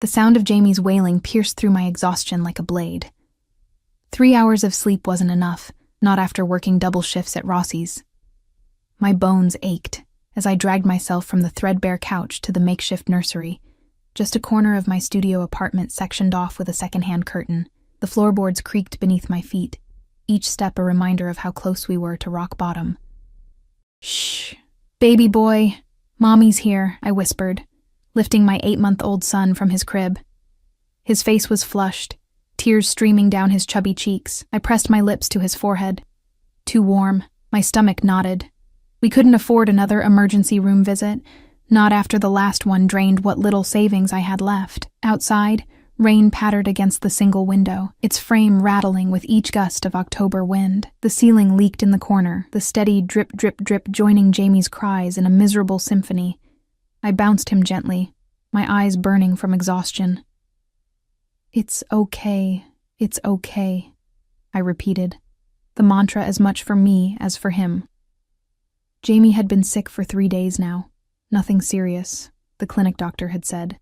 The sound of Jamie's wailing pierced through my exhaustion like a blade. 3 hours of sleep wasn't enough, not after working double shifts at Rossi's. My bones ached as I dragged myself from the threadbare couch to the makeshift nursery, just a corner of my studio apartment sectioned off with a second-hand curtain. The floorboards creaked beneath my feet, each step a reminder of how close we were to rock bottom. "Shh, baby boy, Mommy's here," I whispered, lifting my 8-month-old son from his crib. His face was flushed, tears streaming down his chubby cheeks. I pressed my lips to his forehead. Too warm, my stomach knotted. We couldn't afford another emergency room visit, not after the last one drained what little savings I had left. Outside, rain pattered against the single window, its frame rattling with each gust of October wind. The ceiling leaked in the corner, the steady drip, drip, drip joining Jamie's cries in a miserable symphony. I bounced him gently, my eyes burning from exhaustion. "It's okay, it's okay," I repeated, the mantra as much for me as for him. Jamie had been sick for 3 days now. Nothing serious, the clinic doctor had said.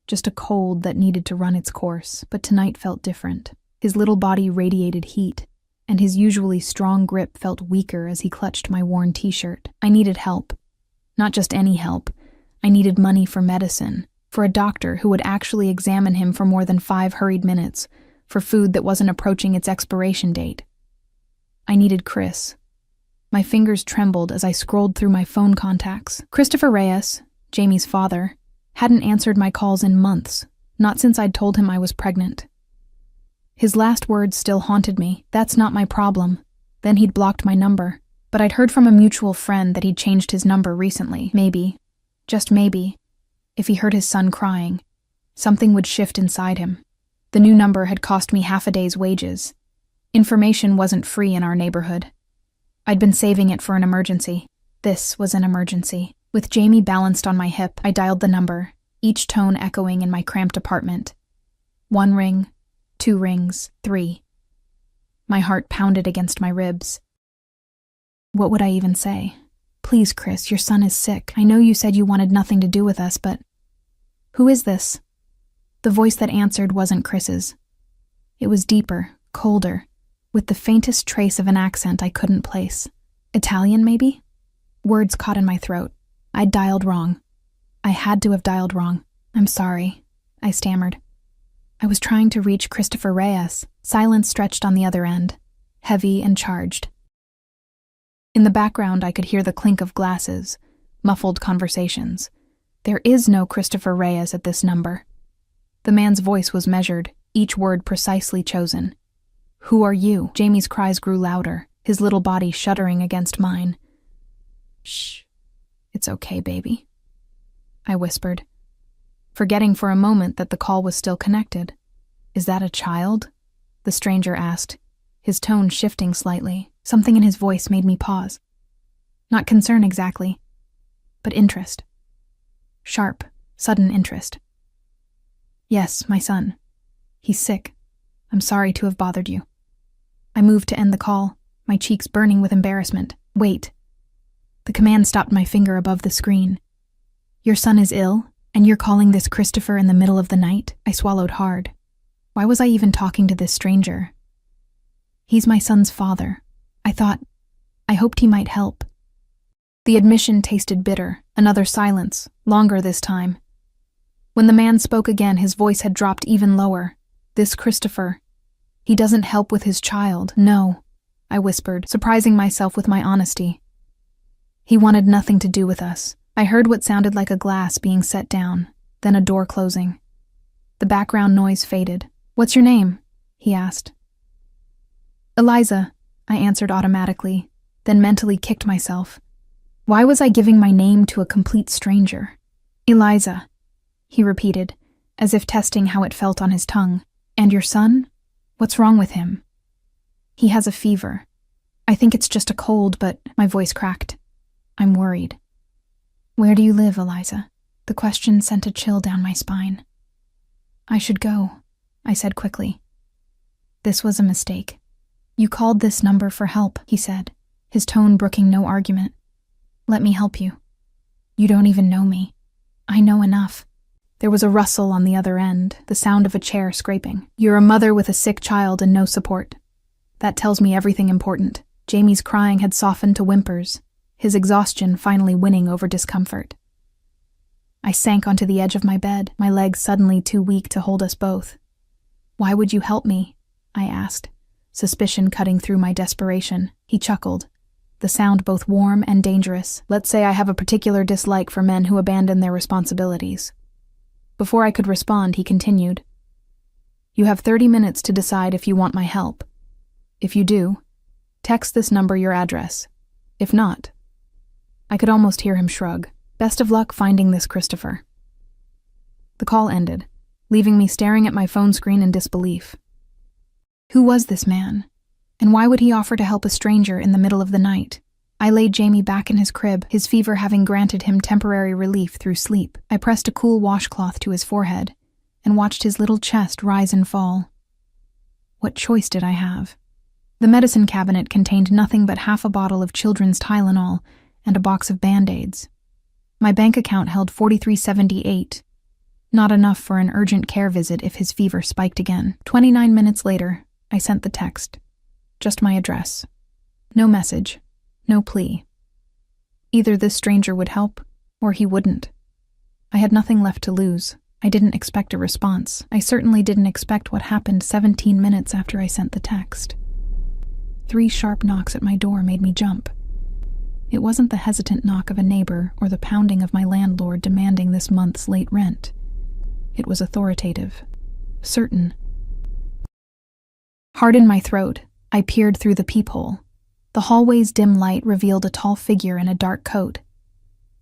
Just a cold that needed to run its course, but tonight felt different. His little body radiated heat, and his usually strong grip felt weaker as he clutched my worn t-shirt. I needed help. Not just any help. I needed money for medicine, for a doctor who would actually examine him for more than 5 hurried minutes, for food that wasn't approaching its expiration date. I needed Chris. My fingers trembled as I scrolled through my phone contacts. Christopher Reyes, Jamie's father, hadn't answered my calls in months, not since I'd told him I was pregnant. His last words still haunted me. "That's not my problem." Then he'd blocked my number, but I'd heard from a mutual friend that he'd changed his number recently. Maybe, just maybe, if he heard his son crying, something would shift inside him. The new number had cost me half a day's wages. Information wasn't free in our neighborhood. I'd been saving it for an emergency. This was an emergency. With Jamie balanced on my hip, I dialed the number, each tone echoing in my cramped apartment. 1 ring, 2 rings, 3. My heart pounded against my ribs. What would I even say? "Please, Chris, your son is sick. I know you said you wanted nothing to do with us, but..." "Who is this?" The voice that answered wasn't Chris's. It was deeper, colder, with the faintest trace of an accent I couldn't place. Italian, maybe? Words caught in my throat. I'd dialed wrong. I had to have dialed wrong. "I'm sorry," I stammered. I was trying to reach Christopher Reyes. Silence stretched on the other end, heavy and charged. In the background, I could hear the clink of glasses, muffled conversations. There is no Christopher Reyes at this number. The man's voice was measured, each word precisely chosen. "Who are you?" Jamie's cries grew louder, his little body shuddering against mine. "Shh, it's okay, baby," I whispered, forgetting for a moment that the call was still connected. "Is that a child?" the stranger asked, his tone shifting slightly. Something in his voice made me pause. Not concern exactly, but interest. Sharp, sudden interest. "Yes, my son. He's sick. I'm sorry to have bothered you." I moved to end the call, my cheeks burning with embarrassment. "Wait." The command stopped my finger above the screen. "Your son is ill, and you're calling this Christopher in the middle of the night?" I swallowed hard. Why was I even talking to this stranger? "He's my son's father." I hoped he might help. The admission tasted bitter. Another silence, longer this time. When the man spoke again, his voice had dropped even lower. "This Christopher, he doesn't help with his child." "No," I whispered, surprising myself with my honesty. "He wanted nothing to do with us." I heard what sounded like a glass being set down, then a door closing. The background noise faded. "What's your name?" he asked. "Eliza," I answered automatically, then mentally kicked myself. Why was I giving my name to a complete stranger? "Eliza," he repeated, as if testing how it felt on his tongue. "And your son? What's wrong with him?" "He has a fever. I think it's just a cold, but..." My voice cracked. "I'm worried." "Where do you live, Eliza?" The question sent a chill down my spine. "I should go," I said quickly. This was a mistake. "You called this number for help," he said, his tone brooking no argument. "Let me help you. You don't even know me. I know enough." There was a rustle on the other end, the sound of a chair scraping. "You're a mother with a sick child and no support. That tells me everything important." Jamie's crying had softened to whimpers, his exhaustion finally winning over discomfort. I sank onto the edge of my bed, my legs suddenly too weak to hold us both. "Why would you help me?" I asked, suspicion cutting through my desperation. He chuckled, the sound both warm and dangerous. "Let's say I have a particular dislike for men who abandon their responsibilities." Before I could respond, he continued, "You have 30 minutes to decide if you want my help. If you do, text this number your address. If not..." I could almost hear him shrug. "Best of luck finding this Christopher." The call ended, leaving me staring at my phone screen in disbelief. Who was this man? And why would he offer to help a stranger in the middle of the night? I laid Jamie back in his crib, his fever having granted him temporary relief through sleep. I pressed a cool washcloth to his forehead and watched his little chest rise and fall. What choice did I have? The medicine cabinet contained nothing but half a bottle of children's Tylenol and a box of Band-Aids. My bank account held $43.78, not enough for an urgent care visit if his fever spiked again. 29 minutes later, I sent the text. Just my address. No message. No plea. Either this stranger would help, or he wouldn't. I had nothing left to lose. I didn't expect a response. I certainly didn't expect what happened 17 minutes after I sent the text. 3 sharp knocks at my door made me jump. It wasn't the hesitant knock of a neighbor or the pounding of my landlord demanding this month's late rent. It was authoritative. Certain. Hard in my throat, I peered through the peephole. The hallway's dim light revealed a tall figure in a dark coat.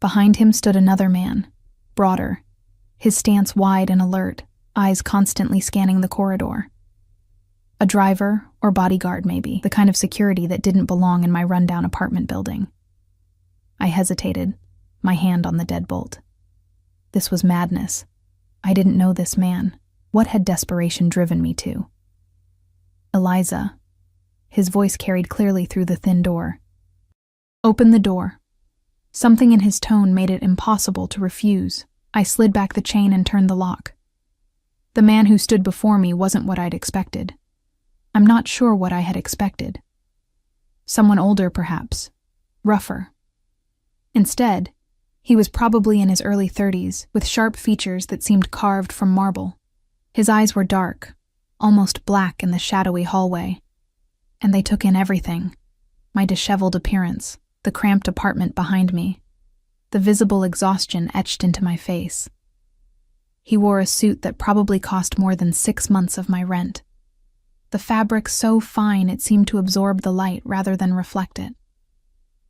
Behind him stood another man, broader, his stance wide and alert, eyes constantly scanning the corridor. A driver or bodyguard, maybe, the kind of security that didn't belong in my rundown apartment building. I hesitated, my hand on the deadbolt. This was madness. I didn't know this man. What had desperation driven me to? "Eliza." His voice carried clearly through the thin door. "Open the door." Something in his tone made it impossible to refuse. I slid back the chain and turned the lock. The man who stood before me wasn't what I'd expected. I'm not sure what I had expected. Someone older, perhaps. Rougher. Instead, he was probably in his early 30s, with sharp features that seemed carved from marble. His eyes were dark, almost black in the shadowy hallway, and they took in everything. My disheveled appearance, the cramped apartment behind me, the visible exhaustion etched into my face. He wore a suit that probably cost more than 6 months of my rent. The fabric so fine it seemed to absorb the light rather than reflect it.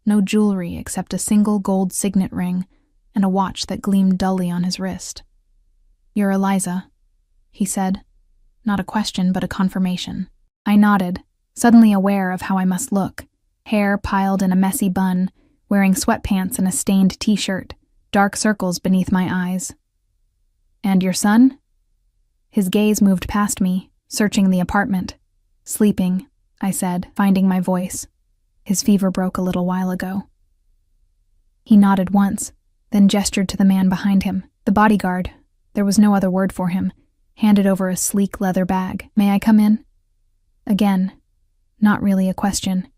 No jewelry except a single gold signet ring and a watch that gleamed dully on his wrist. "You're Eliza," he said. Not a question, but a confirmation. I nodded, suddenly aware of how I must look. Hair piled in a messy bun, wearing sweatpants and a stained t-shirt, dark circles beneath my eyes. "And your son?" His gaze moved past me, searching the apartment. "Sleeping," I said, finding my voice. His fever broke a little while ago. He nodded once, then gestured to the man behind him. The bodyguard, there was no other word for him, handed over a sleek leather bag. "May I come in?" Again, not really a question.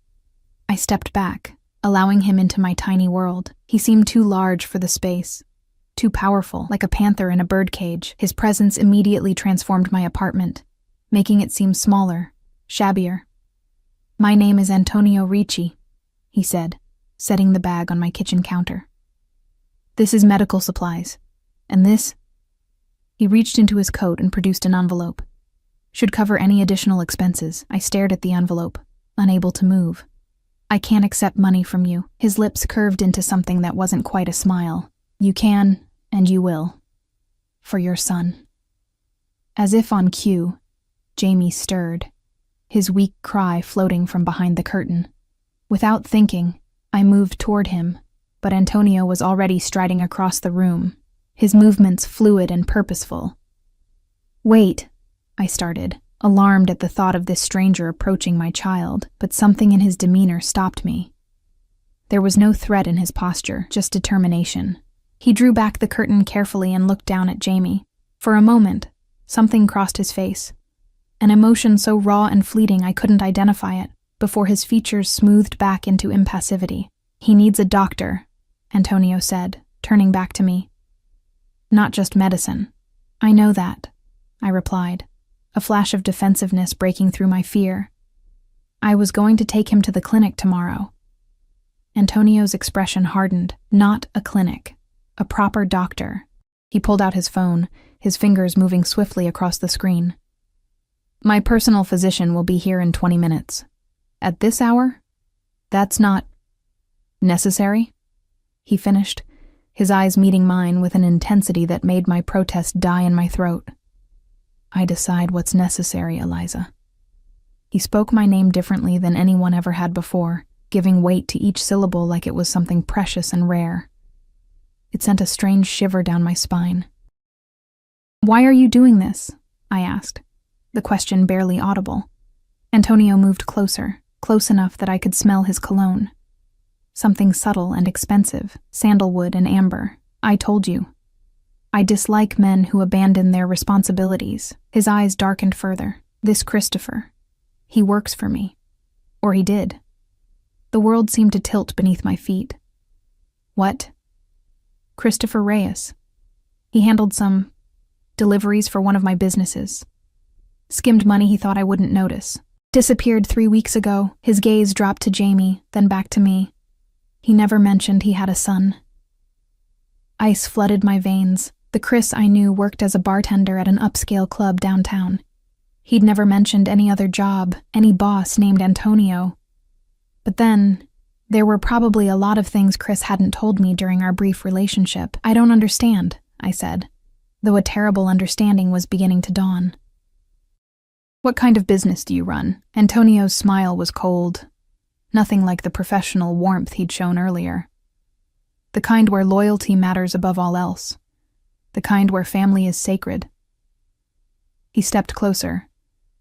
I stepped back, allowing him into my tiny world. He seemed too large for the space, too powerful, like a panther in a birdcage. His presence immediately transformed my apartment, making it seem smaller, shabbier. "My name is Antonio Ricci," he said, setting the bag on my kitchen counter. "This is medical supplies, and this..." He reached into his coat and produced an envelope. "Should cover any additional expenses." I stared at the envelope, unable to move. "I can't accept money from you." His lips curved into something that wasn't quite a smile. "You can, and you will. For your son." As if on cue, Jamie stirred, his weak cry floating from behind the curtain. Without thinking, I moved toward him, but Antonio was already striding across the room, his movements fluid and purposeful. "Wait," I started, alarmed at the thought of this stranger approaching my child, but something in his demeanor stopped me. There was no threat in his posture, just determination. He drew back the curtain carefully and looked down at Jamie. For a moment, something crossed his face. An emotion so raw and fleeting I couldn't identify it, before his features smoothed back into impassivity. "He needs a doctor," Antonio said, turning back to me. "Not just medicine." "I know that," I replied, a flash of defensiveness breaking through my fear. "I was going to take him to the clinic tomorrow." Antonio's expression hardened. "Not a clinic. A proper doctor." He pulled out his phone, his fingers moving swiftly across the screen. "My personal physician will be here in 20 minutes. At this hour? That's not necessary?" he finished, his eyes meeting mine with an intensity that made my protest die in my throat. "I decide what's necessary, Eliza." He spoke my name differently than anyone ever had before, giving weight to each syllable like it was something precious and rare. It sent a strange shiver down my spine. "Why are you doing this?" I asked, the question barely audible. Antonio moved closer, close enough that I could smell his cologne. Something subtle and expensive, sandalwood and amber. "I told you. I dislike men who abandon their responsibilities." His eyes darkened further. "This Christopher. He works for me. Or he did." The world seemed to tilt beneath my feet. "What?" "Christopher Reyes. He handled some deliveries for one of my businesses. Skimmed money he thought I wouldn't notice. Disappeared 3 weeks ago." His gaze dropped to Jamie, then back to me. "He never mentioned he had a son." Ice flooded my veins. The Chris I knew worked as a bartender at an upscale club downtown. He'd never mentioned any other job, any boss named Antonio. But then, there were probably a lot of things Chris hadn't told me during our brief relationship. "I don't understand," I said, though a terrible understanding was beginning to dawn. "What kind of business do you run?" Antonio's smile was cold, nothing like the professional warmth he'd shown earlier. "The kind where loyalty matters above all else. The kind where family is sacred." He stepped closer,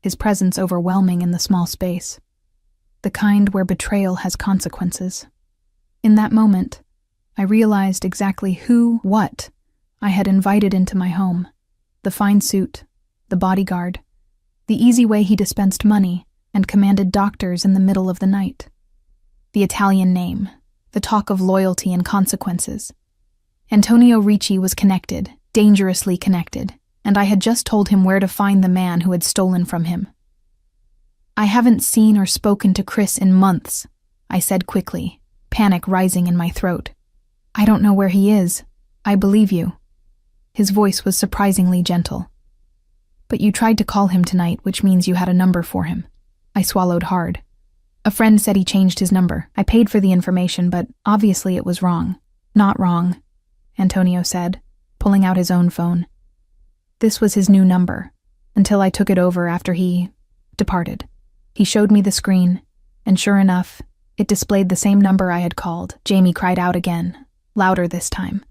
his presence overwhelming in the small space. "The kind where betrayal has consequences." In that moment, I realized exactly what I had invited into my home. The fine suit, the bodyguard, the easy way he dispensed money and commanded doctors in the middle of the night. The Italian name, the talk of loyalty and consequences. Antonio Ricci was connected, dangerously connected, and I had just told him where to find the man who had stolen from him. "I haven't seen or spoken to Chris in months," I said quickly, panic rising in my throat. "I don't know where he is. I believe you." His voice was surprisingly gentle. "But you tried to call him tonight, which means you had a number for him." I swallowed hard. "A friend said he changed his number. I paid for the information, but obviously it was wrong." "Not wrong," Antonio said, pulling out his own phone. "This was his new number, until I took it over after he departed." He showed me the screen, and sure enough, it displayed the same number I had called. Jamie cried out again, louder this time.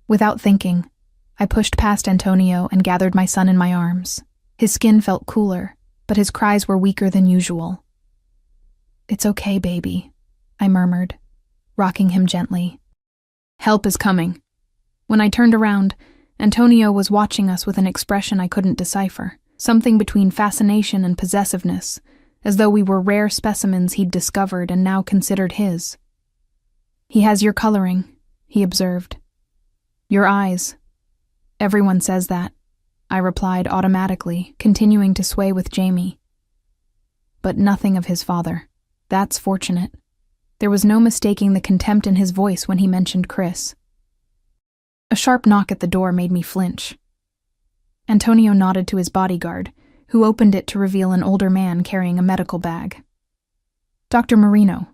Without thinking, I pushed past Antonio and gathered my son in my arms. His skin felt cooler, but his cries were weaker than usual. "It's okay, baby," I murmured, rocking him gently. "Help is coming." When I turned around, Antonio was watching us with an expression I couldn't decipher, something between fascination and possessiveness, as though we were rare specimens he'd discovered and now considered his. "He has your coloring," he observed. "Your eyes. Everyone says that," I replied automatically, continuing to sway with Jamie. "But nothing of his father. That's fortunate." There was no mistaking the contempt in his voice when he mentioned Chris. A sharp knock at the door made me flinch. Antonio nodded to his bodyguard, who opened it to reveal an older man carrying a medical bag. "Dr. Marino,"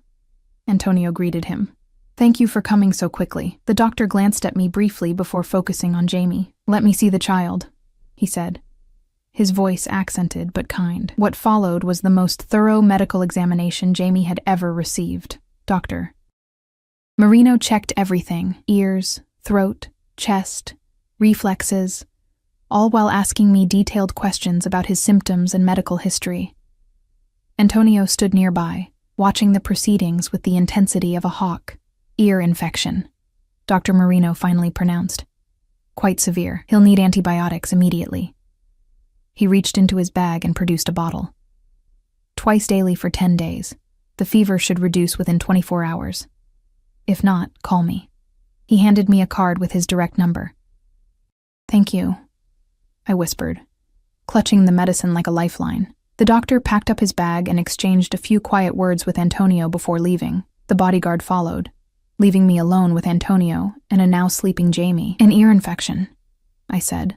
Antonio greeted him. "Thank you for coming so quickly." The doctor glanced at me briefly before focusing on Jamie. "Let me see the child," he said, his voice accented but kind. What followed was the most thorough medical examination Jamie had ever received. Dr. Marino checked everything: ears, throat, chest, reflexes, all while asking me detailed questions about his symptoms and medical history. Antonio stood nearby, watching the proceedings with the intensity of a hawk. "Ear infection," Dr. Marino finally pronounced. Quite severe. He'll need antibiotics immediately. He reached into his bag and produced a bottle. Twice daily for 10 days. The fever should reduce within 24 hours. If not, call me. He handed me a card with his direct number. Thank you, I whispered, clutching the medicine like a lifeline. The doctor packed up his bag and exchanged a few quiet words with Antonio before leaving. The bodyguard followed, leaving me alone with Antonio and a now sleeping Jamie. An ear infection, I said,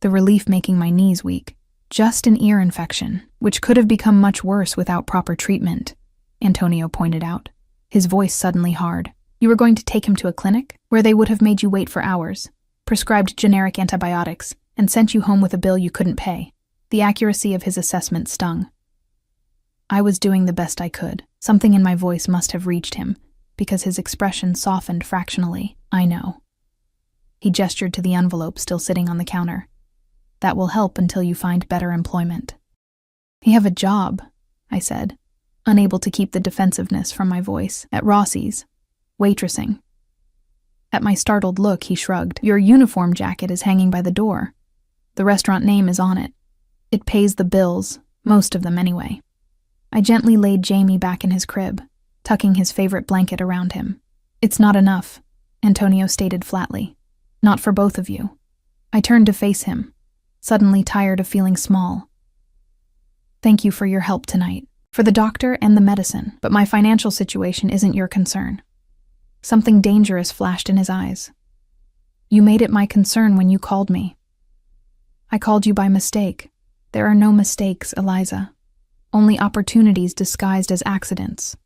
the relief making my knees weak. Just an ear infection, which could have become much worse without proper treatment, Antonio pointed out, his voice suddenly hard. You were going to take him to a clinic, where they would have made you wait for hours, prescribed generic antibiotics, and sent you home with a bill you couldn't pay. The accuracy of his assessment stung. I was doing the best I could. Something in my voice must have reached him, because his expression softened fractionally. I know. He gestured to the envelope still sitting on the counter. That will help until you find better employment. You have a job, I said, unable to keep the defensiveness from my voice. At Rossi's. Waitressing. At my startled look, he shrugged. Your uniform jacket is hanging by the door. The restaurant name is on it. It pays the bills, most of them anyway. I gently laid Jamie back in his crib, tucking his favorite blanket around him. It's not enough, Antonio stated flatly. Not for both of you. I turned to face him, suddenly tired of feeling small. Thank you for your help tonight, for the doctor and the medicine, but my financial situation isn't your concern. Something dangerous flashed in his eyes. You made it my concern when you called me. I called you by mistake. There are no mistakes, Eliza. Only opportunities disguised as accidents.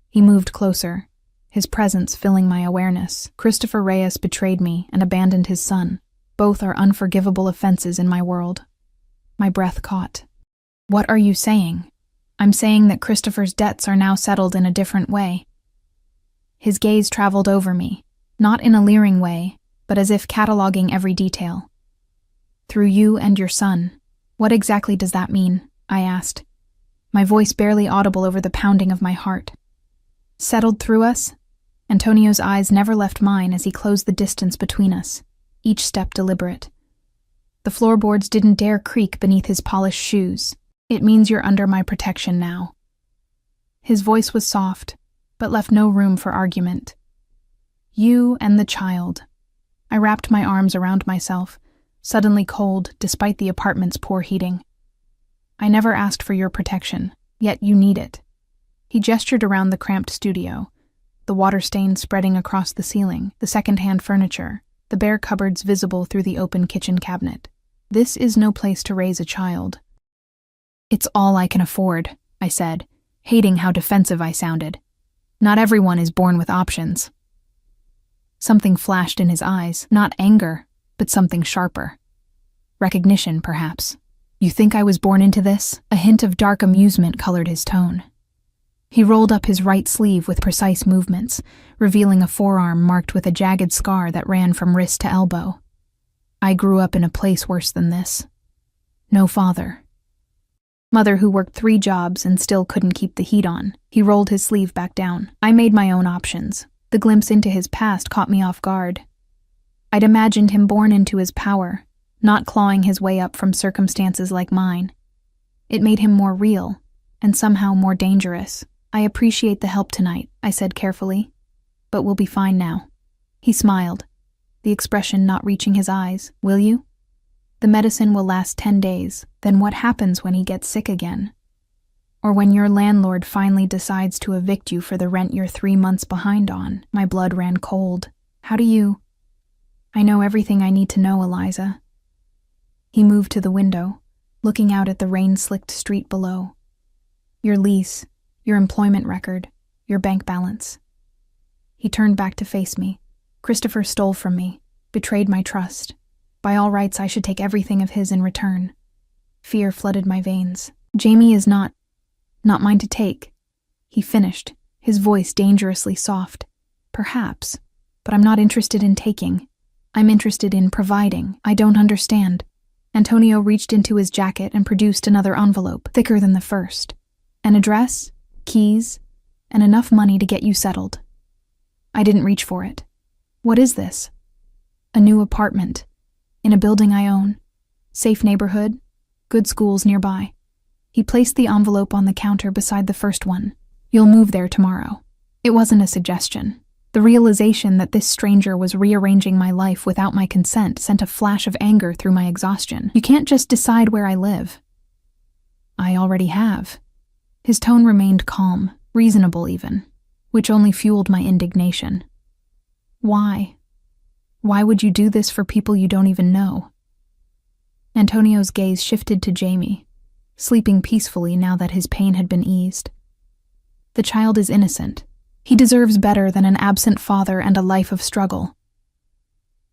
He moved closer, his presence filling my awareness. Christopher Reyes betrayed me and abandoned his son. Both are unforgivable offenses in my world. My breath caught. What are you saying? I'm saying that Christopher's debts are now settled in a different way. His gaze traveled over me, not in a leering way, but as if cataloging every detail. Through you and your son. What exactly does that mean? I asked, my voice barely audible over the pounding of my heart. Settled through us? Antonio's eyes never left mine as he closed the distance between us, each step deliberate. The floorboards didn't dare creak beneath his polished shoes. It means you're under my protection now. His voice was soft, but left no room for argument. You and the child. I wrapped my arms around myself, suddenly cold despite the apartment's poor heating. I never asked for your protection, yet you need it. He gestured around the cramped studio, the water stains spreading across the ceiling, the second-hand furniture, the bare cupboards visible through the open kitchen cabinet. This is no place to raise a child. It's all I can afford, I said, hating how defensive I sounded. Not everyone is born with options. Something flashed in his eyes, not anger, but something sharper. Recognition, perhaps. You think I was born into this? A hint of dark amusement colored his tone. He rolled up his right sleeve with precise movements, revealing a forearm marked with a jagged scar that ran from wrist to elbow. I grew up in a place worse than this. No father. Mother who worked 3 jobs and still couldn't keep the heat on. He rolled his sleeve back down. I made my own options. The glimpse into his past caught me off guard. I'd imagined him born into his power, not clawing his way up from circumstances like mine. It made him more real, and somehow more dangerous. I appreciate the help tonight, I said carefully, but we'll be fine now. He smiled, the expression not reaching his eyes. Will you? The medicine will last 10 days. Then what happens when he gets sick again? Or when your landlord finally decides to evict you for the rent you're 3 months behind on? My blood ran cold. How do you? I know everything I need to know, Eliza. He moved to the window, looking out at the rain-slicked street below. Your lease, your employment record, your bank balance. He turned back to face me. Christopher stole from me, betrayed my trust. By all rights, I should take everything of his in return. Fear flooded my veins. Jamie is not mine to take. He finished, his voice dangerously soft. Perhaps, but I'm not interested in taking. I'm interested in providing. I don't understand. Antonio reached into his jacket and produced another envelope, thicker than the first. An address, keys, and enough money to get you settled. I didn't reach for it. What is this? A new apartment. In a building I own. Safe neighborhood. Good schools nearby. He placed the envelope on the counter beside the first one. You'll move there tomorrow. It wasn't a suggestion. The realization that this stranger was rearranging my life without my consent sent a flash of anger through my exhaustion. You can't just decide where I live. I already have. His tone remained calm, reasonable even, which only fueled my indignation. Why? Why would you do this for people you don't even know? Antonio's gaze shifted to Jamie, sleeping peacefully now that his pain had been eased. The child is innocent. He deserves better than an absent father and a life of struggle.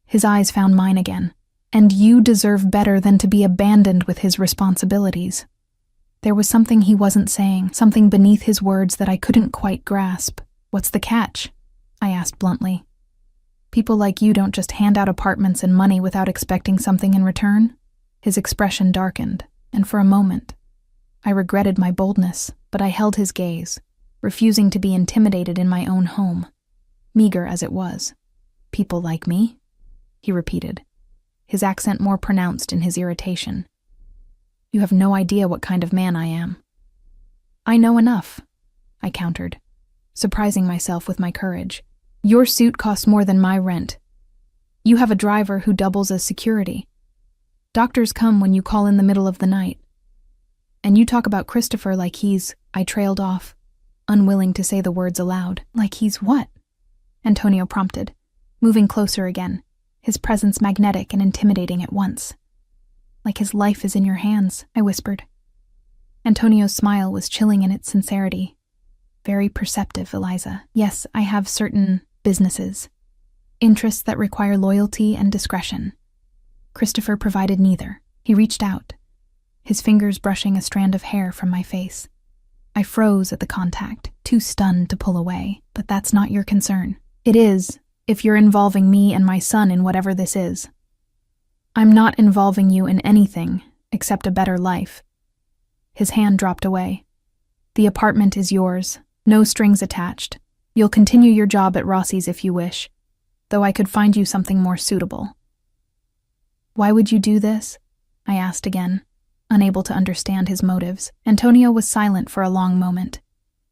His eyes found mine again. And you deserve better than to be abandoned with his responsibilities. There was something he wasn't saying, something beneath his words that I couldn't quite grasp. What's the catch? I asked bluntly. People like you don't just hand out apartments and money without expecting something in return? His expression darkened, and for a moment, I regretted my boldness, but I held his gaze, refusing to be intimidated in my own home, meager as it was. People like me? He repeated, his accent more pronounced in his irritation. You have no idea what kind of man I am. I know enough, I countered, surprising myself with my courage. Your suit costs more than my rent. You have a driver who doubles as security. Doctors come when you call in the middle of the night. And you talk about Christopher like he's... I trailed off, unwilling to say the words aloud. Like he's what? Antonio prompted, moving closer again, his presence magnetic and intimidating at once. Like his life is in your hands, I whispered. Antonio's smile was chilling in its sincerity. Very perceptive, Eliza. Yes, I have certain businesses, interests that require loyalty and discretion. Christopher provided neither. He reached out, his fingers brushing a strand of hair from my face. I froze at the contact, too stunned to pull away, but that's not your concern. It is, if you're involving me and my son in whatever this is. I'm not involving you in anything except a better life. His hand dropped away. The apartment is yours, no strings attached. You'll continue your job at Rossi's if you wish, though I could find you something more suitable. Why would you do this? I asked again, unable to understand his motives. Antonio was silent for a long moment,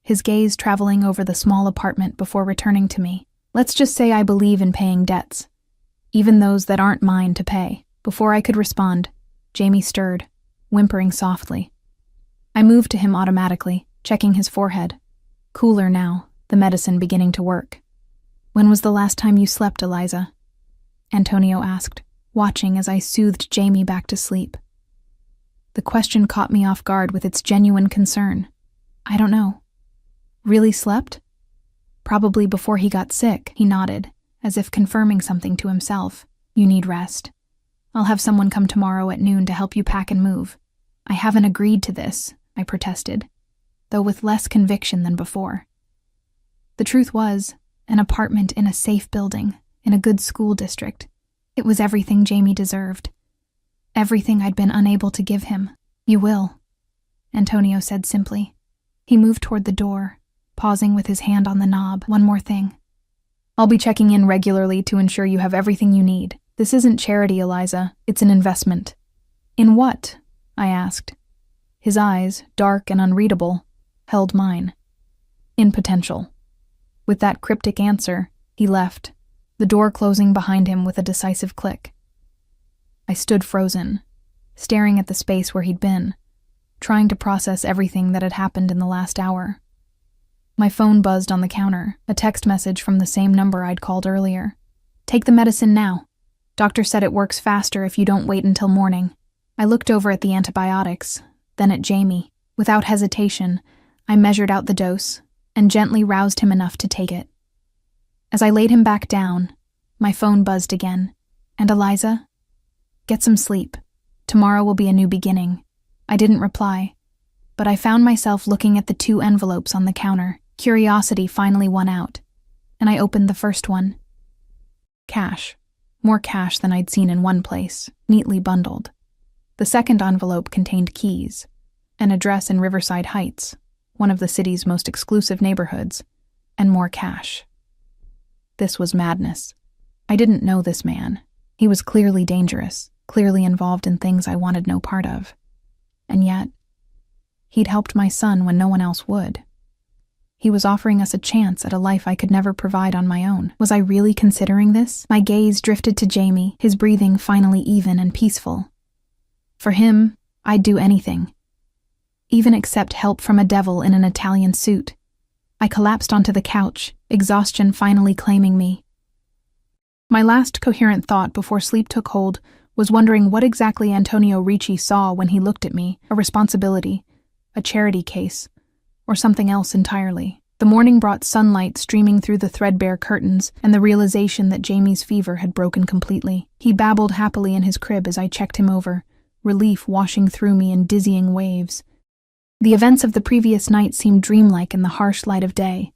his gaze traveling over the small apartment before returning to me. Let's just say I believe in paying debts, even those that aren't mine to pay. Before I could respond, Jamie stirred, whimpering softly. I moved to him automatically, checking his forehead. Cooler now, the medicine beginning to work. When was the last time you slept, Eliza? Antonio asked, watching as I soothed Jamie back to sleep. The question caught me off guard with its genuine concern. I don't know. Really slept? Probably before he got sick, he nodded, as if confirming something to himself. You need rest. I'll have someone come tomorrow at noon to help you pack and move. I haven't agreed to this, I protested, though with less conviction than before. The truth was, an apartment in a safe building, in a good school district. It was everything Jamie deserved. Everything I'd been unable to give him. You will, Antonio said simply. He moved toward the door, pausing with his hand on the knob. One more thing. I'll be checking in regularly to ensure you have everything you need. This isn't charity, Eliza. It's an investment. In what? I asked. His eyes, dark and unreadable, held mine. In potential. With that cryptic answer, he left, the door closing behind him with a decisive click. I stood frozen, staring at the space where he'd been, trying to process everything that had happened in the last hour. My phone buzzed on the counter, a text message from the same number I'd called earlier. Take the medicine now. Doctor said it works faster if you don't wait until morning. I looked over at the antibiotics, then at Jamie. Without hesitation, I measured out the dose and gently roused him enough to take it. As I laid him back down, my phone buzzed again. And Eliza? Get some sleep. Tomorrow will be a new beginning. I didn't reply, but I found myself looking at the 2 envelopes on the counter. Curiosity finally won out, and I opened the first one. Cash. More cash than I'd seen in one place, neatly bundled. The second envelope contained keys, an address in Riverside Heights, one of the city's most exclusive neighborhoods, and more cash. This was madness. I didn't know this man. He was clearly dangerous, clearly involved in things I wanted no part of. And yet, he'd helped my son when no one else would. He was offering us a chance at a life I could never provide on my own. Was I really considering this? My gaze drifted to Jamie, his breathing finally even and peaceful. For him, I'd do anything. Even accept help from a devil in an Italian suit. I collapsed onto the couch, exhaustion finally claiming me. My last coherent thought before sleep took hold was wondering what exactly Antonio Ricci saw when he looked at me, a responsibility, a charity case, or something else entirely. The morning brought sunlight streaming through the threadbare curtains and the realization that Jamie's fever had broken completely. He babbled happily in his crib as I checked him over, relief washing through me in dizzying waves. The events of the previous night seemed dreamlike in the harsh light of day.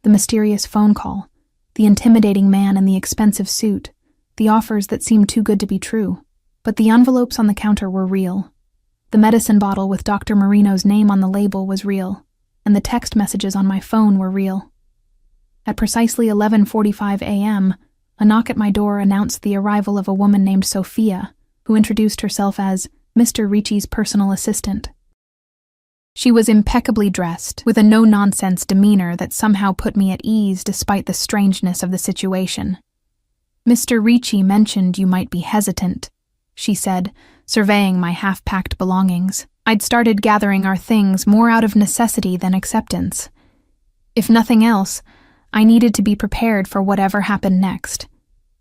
The mysterious phone call, the intimidating man in the expensive suit, the offers that seemed too good to be true. But the envelopes on the counter were real. The medicine bottle with Dr. Marino's name on the label was real, and the text messages on my phone were real. At precisely 11:45 a.m., a knock at my door announced the arrival of a woman named Sophia, who introduced herself as Mr. Ricci's personal assistant. She was impeccably dressed, with a no-nonsense demeanor that somehow put me at ease despite the strangeness of the situation. "Mr. Ricci mentioned you might be hesitant," she said, surveying my half-packed belongings. I'd started gathering our things more out of necessity than acceptance. If nothing else, I needed to be prepared for whatever happened next.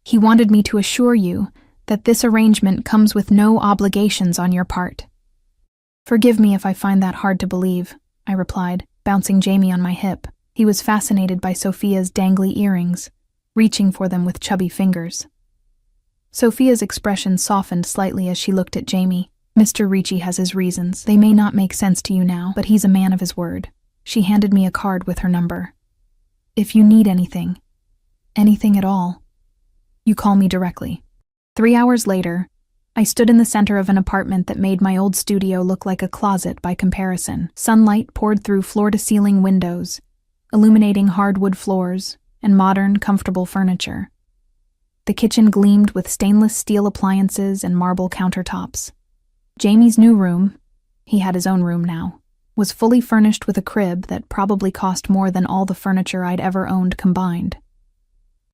He wanted me to assure you that this arrangement comes with no obligations on your part. "Forgive me if I find that hard to believe," I replied, bouncing Jamie on my hip. He was fascinated by Sophia's dangly earrings, reaching for them with chubby fingers. Sophia's expression softened slightly as she looked at Jamie. "Mr. Ricci has his reasons. They may not make sense to you now, but he's a man of his word." She handed me a card with her number. "If you need anything at all, you call me directly." 3 hours later, I stood in the center of an apartment that made my old studio look like a closet by comparison. Sunlight poured through floor-to-ceiling windows, illuminating hardwood floors and modern, comfortable furniture. The kitchen gleamed with stainless steel appliances and marble countertops. Jamie's new room, he had his own room now, was fully furnished with a crib that probably cost more than all the furniture I'd ever owned combined.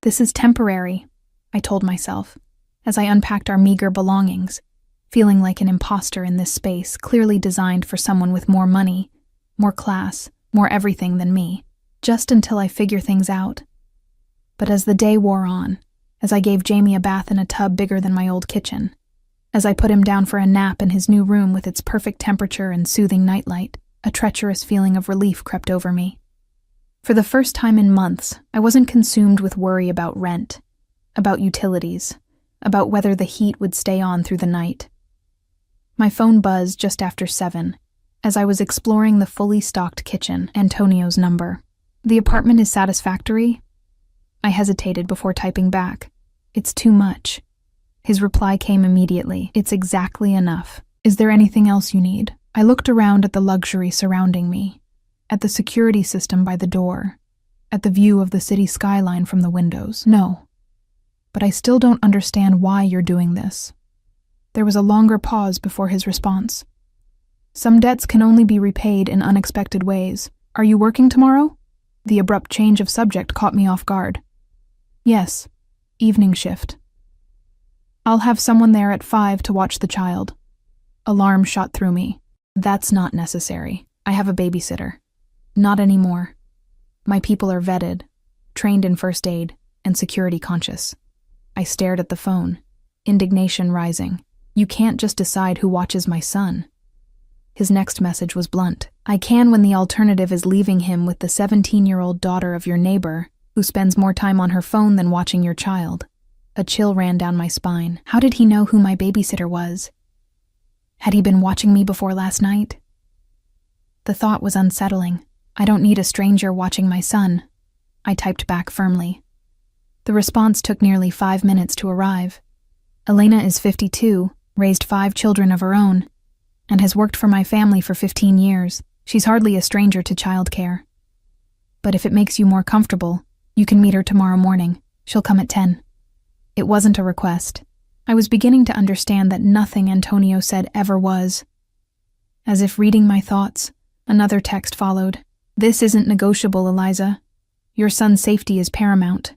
"This is temporary," I told myself, as I unpacked our meager belongings, feeling like an imposter in this space clearly designed for someone with more money, more class, more everything than me, just until I figure things out. But as the day wore on, as I gave Jamie a bath in a tub bigger than my old kitchen, as I put him down for a nap in his new room with its perfect temperature and soothing nightlight, a treacherous feeling of relief crept over me. For the first time in months, I wasn't consumed with worry about rent, about utilities, about whether the heat would stay on through the night. My phone buzzed just after 7, as I was exploring the fully stocked kitchen. Antonio's number. "The apartment is satisfactory?" I hesitated before typing back. "It's too much." His reply came immediately. "It's exactly enough. Is there anything else you need?" I looked around at the luxury surrounding me, at the security system by the door, at the view of the city skyline from the windows. "No. But I still don't understand why you're doing this." There was a longer pause before his response. "Some debts can only be repaid in unexpected ways. Are you working tomorrow?" The abrupt change of subject caught me off guard. "Yes, evening shift." "I'll have someone there at 5 to watch the child." Alarm shot through me. "That's not necessary. I have a babysitter." "Not anymore. My people are vetted, trained in first aid, and security conscious." I stared at the phone, indignation rising. "You can't just decide who watches my son." His next message was blunt. "I can when the alternative is leaving him with the 17-year-old daughter of your neighbor, who spends more time on her phone than watching your child." A chill ran down my spine. How did he know who my babysitter was? Had he been watching me before last night? The thought was unsettling. "I don't need a stranger watching my son," I typed back firmly. The response took nearly 5 minutes to arrive. "Elena is 52, raised 5 children of her own, and has worked for my family for 15 years. She's hardly a stranger to childcare. But if it makes you more comfortable, you can meet her tomorrow morning. She'll come at 10. It wasn't a request. I was beginning to understand that nothing Antonio said ever was. As if reading my thoughts, another text followed. This isn't negotiable, Eliza. Your son's safety is paramount.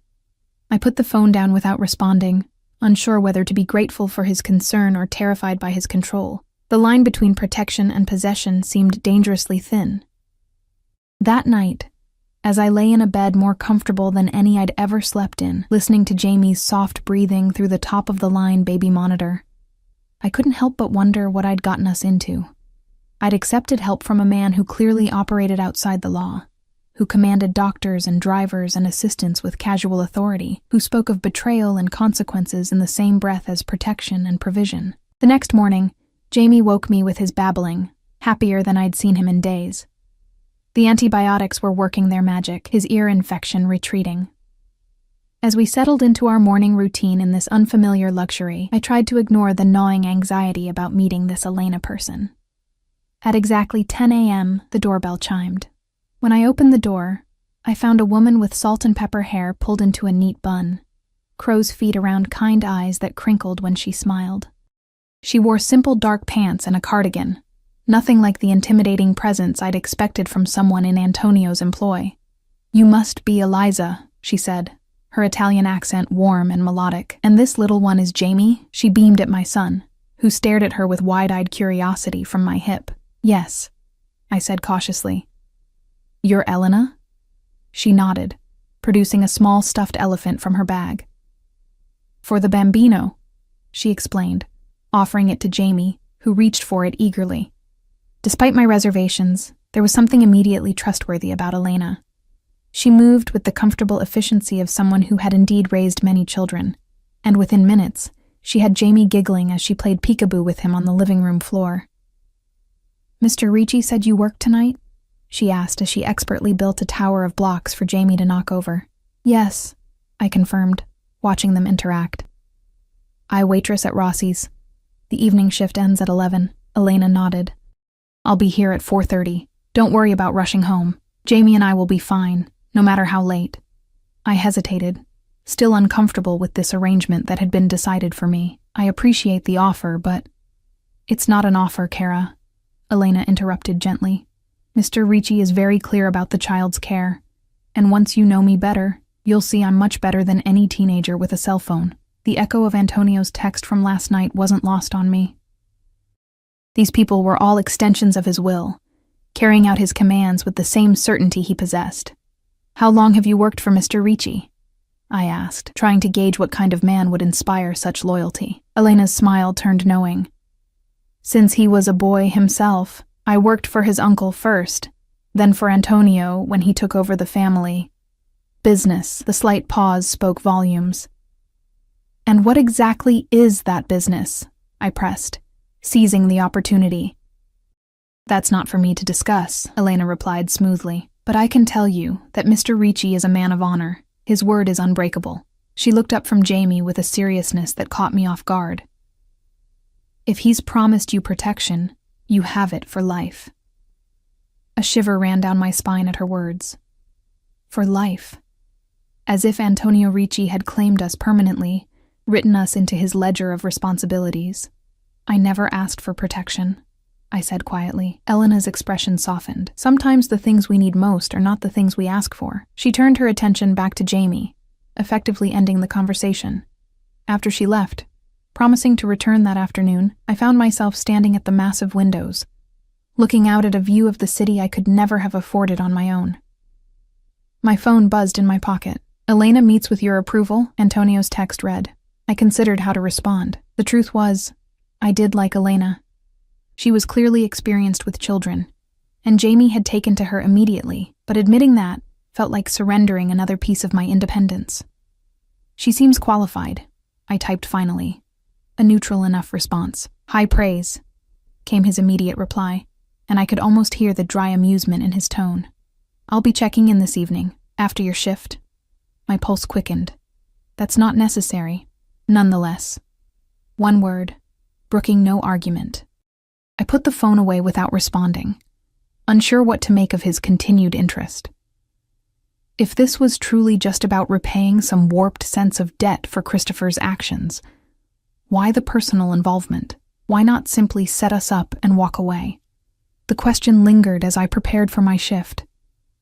I put the phone down without responding, unsure whether to be grateful for his concern or terrified by his control. The line between protection and possession seemed dangerously thin. That night, as I lay in a bed more comfortable than any I'd ever slept in, listening to Jamie's soft breathing through the top-of-the-line baby monitor, I couldn't help but wonder what I'd gotten us into. I'd accepted help from a man who clearly operated outside the law, who commanded doctors and drivers and assistants with casual authority, who spoke of betrayal and consequences in the same breath as protection and provision. The next morning, Jamie woke me with his babbling, happier than I'd seen him in days. The antibiotics were working their magic, his ear infection retreating. As we settled into our morning routine in this unfamiliar luxury, I tried to ignore the gnawing anxiety about meeting this Elena person. At exactly 10 a.m., the doorbell chimed. When I opened the door, I found a woman with salt and pepper hair pulled into a neat bun, crow's feet around kind eyes that crinkled when she smiled. She wore simple dark pants and a cardigan, nothing like the intimidating presence I'd expected from someone in Antonio's employ. "You must be Eliza," she said, her Italian accent warm and melodic. "And this little one is Jamie?" She beamed at my son, who stared at her with wide-eyed curiosity from my hip. "Yes," I said cautiously. "You're Elena?" She nodded, producing a small stuffed elephant from her bag. "For the bambino," she explained, offering it to Jamie, who reached for it eagerly. Despite my reservations, there was something immediately trustworthy about Elena. She moved with the comfortable efficiency of someone who had indeed raised many children, and within minutes, she had Jamie giggling as she played peekaboo with him on the living room floor. "Mr. Ricci said you worked tonight?" she asked as she expertly built a tower of blocks for Jamie to knock over. "Yes," I confirmed, watching them interact. "I waitress at Rossi's. The evening shift ends at 11. Elena nodded. "I'll be here at 4:30. Don't worry about rushing home. Jamie and I will be fine, no matter how late." I hesitated, still uncomfortable with this arrangement that had been decided for me. "I appreciate the offer, but—" "It's not an offer, Kara," Elena interrupted gently. "Mr. Ricci is very clear about the child's care, and once you know me better, you'll see I'm much better than any teenager with a cell phone." The echo of Antonio's text from last night wasn't lost on me. These people were all extensions of his will, carrying out his commands with the same certainty he possessed. "How long have you worked for Mr. Ricci?" I asked, trying to gauge what kind of man would inspire such loyalty. Elena's smile turned knowing. "Since he was a boy himself, I worked for his uncle first, then for Antonio when he took over the family business." The slight pause spoke volumes. "And what exactly is that business?" I pressed, seizing the opportunity. "That's not for me to discuss," Elena replied smoothly. "But I can tell you that Mr. Ricci is a man of honor. His word is unbreakable." She looked up from Jamie with a seriousness that caught me off guard. "If he's promised you protection, you have it for life." A shiver ran down my spine at her words. For life. As if Antonio Ricci had claimed us permanently, written us into his ledger of responsibilities. "I never asked for protection," I said quietly. Elena's expression softened. "Sometimes the things we need most are not the things we ask for." She turned her attention back to Jamie, effectively ending the conversation. After she left, promising to return that afternoon, I found myself standing at the massive windows, looking out at a view of the city I could never have afforded on my own. My phone buzzed in my pocket. "Elena meets with your approval," Antonio's text read. I considered how to respond. The truth was, I did like Elena. She was clearly experienced with children, and Jamie had taken to her immediately, but admitting that felt like surrendering another piece of my independence. "She seems qualified," I typed finally. A neutral enough response. "High praise," came his immediate reply, and I could almost hear the dry amusement in his tone. "I'll be checking in this evening, after your shift." My pulse quickened. "That's not necessary." Nonetheless. One word, brooking no argument. I put the phone away without responding, unsure what to make of his continued interest. If this was truly just about repaying some warped sense of debt for Christopher's actions, why the personal involvement? Why not simply set us up and walk away? The question lingered as I prepared for my shift.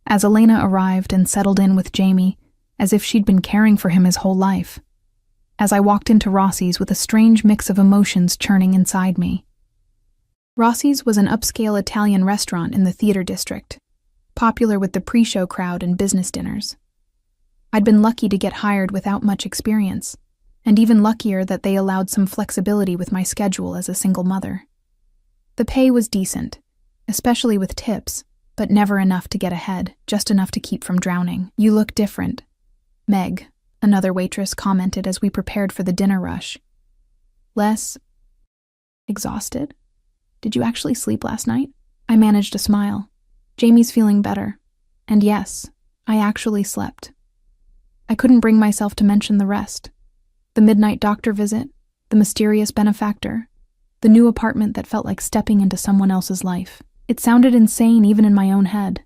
As Elena arrived and settled in with Jamie, as if she'd been caring for him his whole life. As I walked into Rossi's with a strange mix of emotions churning inside me. Rossi's was an upscale Italian restaurant in the theater district, popular with the pre-show crowd and business dinners. I'd been lucky to get hired without much experience, and even luckier that they allowed some flexibility with my schedule as a single mother. The pay was decent, especially with tips, but never enough to get ahead, just enough to keep from drowning. "You look different," Meg, another waitress, commented as we prepared for the dinner rush. "Less exhausted? Did you actually sleep last night?" I managed a smile. "Jamie's feeling better. And yes, I actually slept." I couldn't bring myself to mention the rest. The midnight doctor visit, the mysterious benefactor, the new apartment that felt like stepping into someone else's life. It sounded insane even in my own head.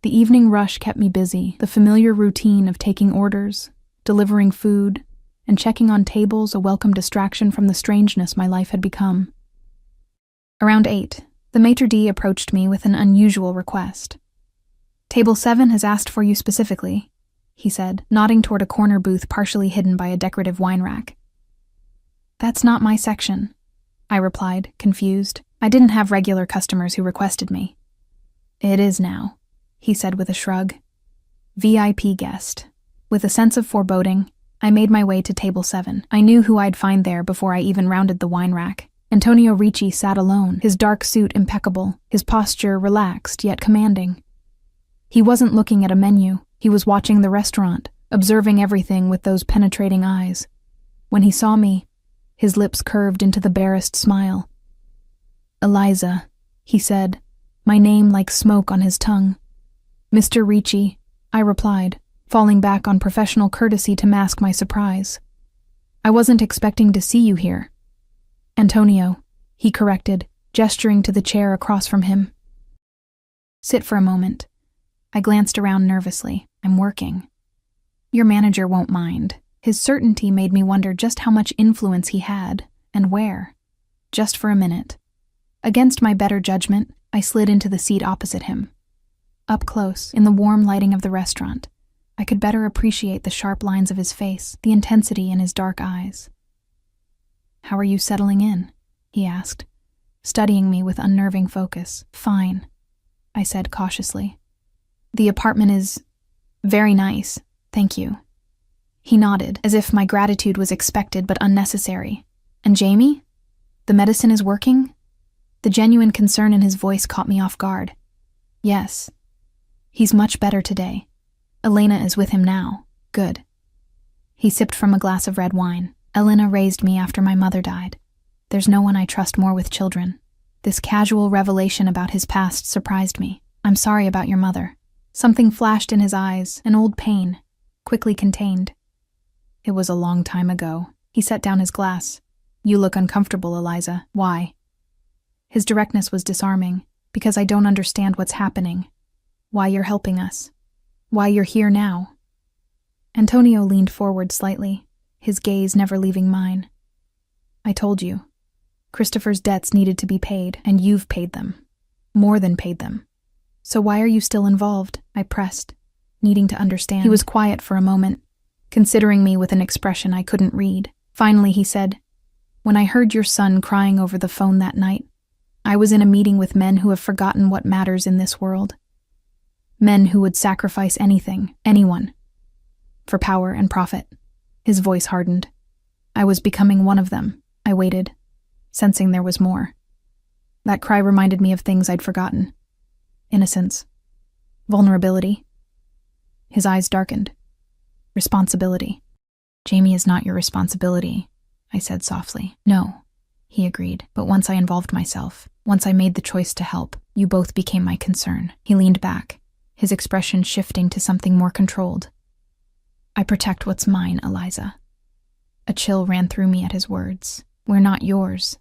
The evening rush kept me busy, the familiar routine of taking orders, delivering food, and checking on tables, a welcome distraction from the strangeness my life had become. Around 8, the maitre d' approached me with an unusual request. "Table 7 has asked for you specifically," he said, nodding toward a corner booth partially hidden by a decorative wine rack. "That's not my section," I replied, confused. I didn't have regular customers who requested me. "It is now," he said with a shrug. "VIP guest." With a sense of foreboding, I made my way to table 7. I knew who I'd find there before I even rounded the wine rack. Antonio Ricci sat alone, his dark suit impeccable, his posture relaxed yet commanding. He wasn't looking at a menu. He was watching the restaurant, observing everything with those penetrating eyes. When he saw me, his lips curved into the barest smile. "Eliza," he said, my name like smoke on his tongue. "Mr. Ricci," I replied, falling back on professional courtesy to mask my surprise. "I wasn't expecting to see you here." "Antonio," he corrected, gesturing to the chair across from him. "Sit for a moment." I glanced around nervously. "I'm working." "Your manager won't mind." His certainty made me wonder just how much influence he had, and where. Just for a minute. Against my better judgment, I slid into the seat opposite him. Up close, in the warm lighting of the restaurant, I could better appreciate the sharp lines of his face, the intensity in his dark eyes. "How are you settling in?" he asked, studying me with unnerving focus. "Fine," I said cautiously. "The apartment is very nice, thank you." He nodded, as if my gratitude was expected but unnecessary. "And Jamie? The medicine is working?" The genuine concern in his voice caught me off guard. "Yes. He's much better today. Elena is with him now. Good." He sipped from a glass of red wine. "Elena raised me after my mother died. There's no one I trust more with children." This casual revelation about his past surprised me. "I'm sorry about your mother." Something flashed in his eyes, an old pain, quickly contained. "It was a long time ago." He set down his glass. "You look uncomfortable, Eliza. Why?" His directness was disarming, because I don't understand what's happening. Why you're helping us. Why you're here now. Antonio leaned forward slightly, his gaze never leaving mine. "I told you. Christopher's debts needed to be paid, and you've paid them. More than paid them. So why are you still involved?" I pressed, needing to understand. He was quiet for a moment, considering me with an expression I couldn't read. Finally, he said, "When I heard your son crying over the phone that night, I was in a meeting with men who have forgotten what matters in this world. Men who would sacrifice anything, anyone, for power and profit." His voice hardened. "I was becoming one of them." I waited, sensing there was more. That cry reminded me of things I'd forgotten. Innocence. Vulnerability. His eyes darkened. Responsibility. "Jamie is not your responsibility," I said softly. "No," he agreed, "but once I involved myself, once I made the choice to help, you both became my concern." He leaned back, his expression shifting to something more controlled. "I protect what's mine, Eliza." A chill ran through me at his words. "We're not yours."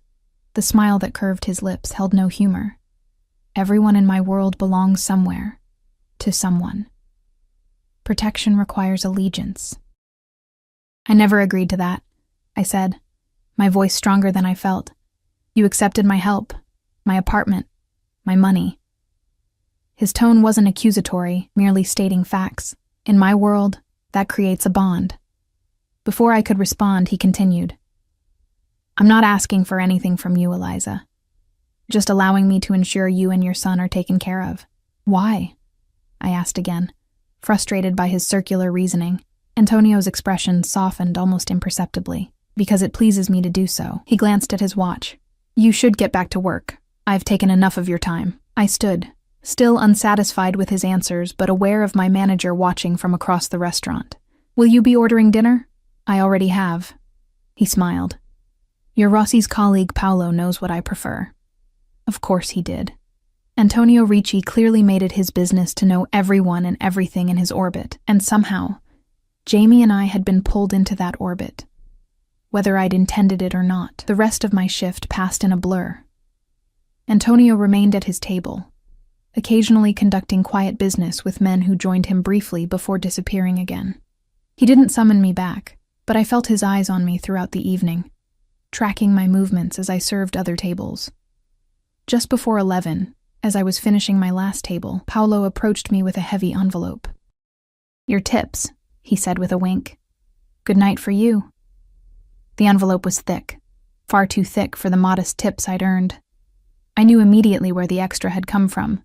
The smile that curved his lips held no humor. "Everyone in my world belongs somewhere, to someone." Protection requires allegiance. I never agreed to that, I said, my voice stronger than I felt. You accepted my help, my apartment, my money. His tone wasn't accusatory, merely stating facts. In my world, that creates a bond. Before I could respond, he continued. I'm not asking for anything from you, Eliza. Just allowing me to ensure you and your son are taken care of. Why? I asked again, frustrated by his circular reasoning. Antonio's expression softened almost imperceptibly. Because it pleases me to do so. He glanced at his watch. You should get back to work. I've taken enough of your time. I stood, still unsatisfied with his answers, but aware of my manager watching from across the restaurant. Will you be ordering dinner? I already have. He smiled. Your Rossi's colleague Paolo knows what I prefer. Of course he did. Antonio Ricci clearly made it his business to know everyone and everything in his orbit, and somehow, Jamie and I had been pulled into that orbit. Whether I'd intended it or not, the rest of my shift passed in a blur. Antonio remained at his table, occasionally conducting quiet business with men who joined him briefly before disappearing again. He didn't summon me back, but I felt his eyes on me throughout the evening, tracking my movements as I served other tables. Just before 11, as I was finishing my last table, Paolo approached me with a heavy envelope. Your tips, he said with a wink. Good night for you. The envelope was thick, far too thick for the modest tips I'd earned. I knew immediately where the extra had come from.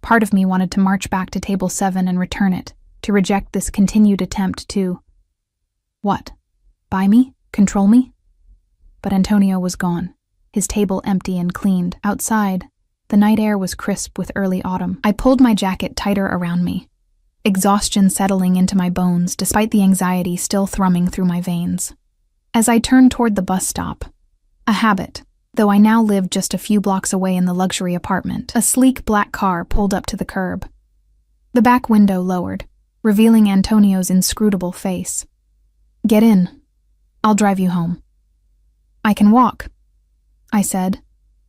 Part of me wanted to march back to table 7 and return it, to reject this continued attempt to... What? Buy me? Control me? But Antonio was gone, his table empty and cleaned. Outside, the night air was crisp with early autumn. I pulled my jacket tighter around me, exhaustion settling into my bones despite the anxiety still thrumming through my veins. As I turned toward the bus stop, a habit, though I now lived just a few blocks away in the luxury apartment, a sleek black car pulled up to the curb. The back window lowered, revealing Antonio's inscrutable face. Get in. I'll drive you home. I can walk, I said,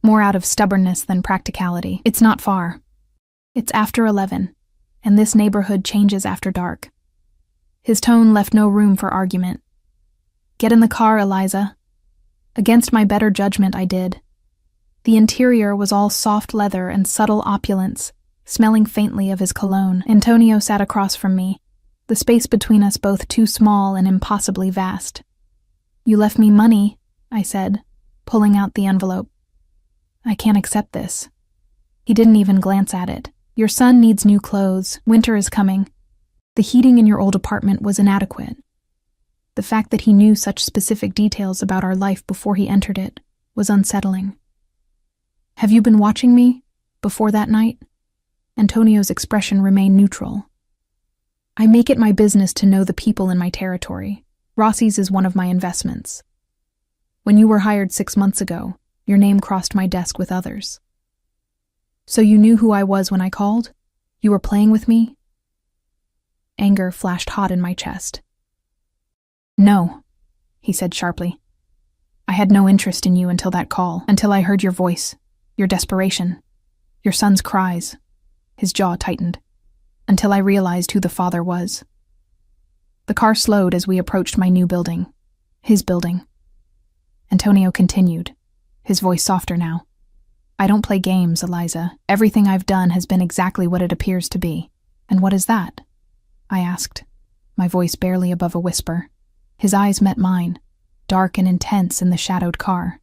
more out of stubbornness than practicality. It's not far. It's after 11, and this neighborhood changes after dark. His tone left no room for argument. Get in the car, Eliza. Against my better judgment, I did. The interior was all soft leather and subtle opulence, smelling faintly of his cologne. Antonio sat across from me, the space between us both too small and impossibly vast. You left me money, I said, pulling out the envelope. I can't accept this. He didn't even glance at it. Your son needs new clothes. Winter is coming. The heating in your old apartment was inadequate. The fact that he knew such specific details about our life before he entered it was unsettling. Have you been watching me before that night? Antonio's expression remained neutral. I make it my business to know the people in my territory. Rossi's is one of my investments. When you were hired 6 months ago, your name crossed my desk with others. So you knew who I was when I called? You were playing with me? Anger flashed hot in my chest. No, he said sharply. I had no interest in you until that call, until I heard your voice, your desperation, your son's cries. His jaw tightened, until I realized who the father was. The car slowed as we approached my new building, his building. Antonio continued, his voice softer now. I don't play games, Eliza. Everything I've done has been exactly what it appears to be. And what is that? I asked, my voice barely above a whisper. His eyes met mine, dark and intense in the shadowed car.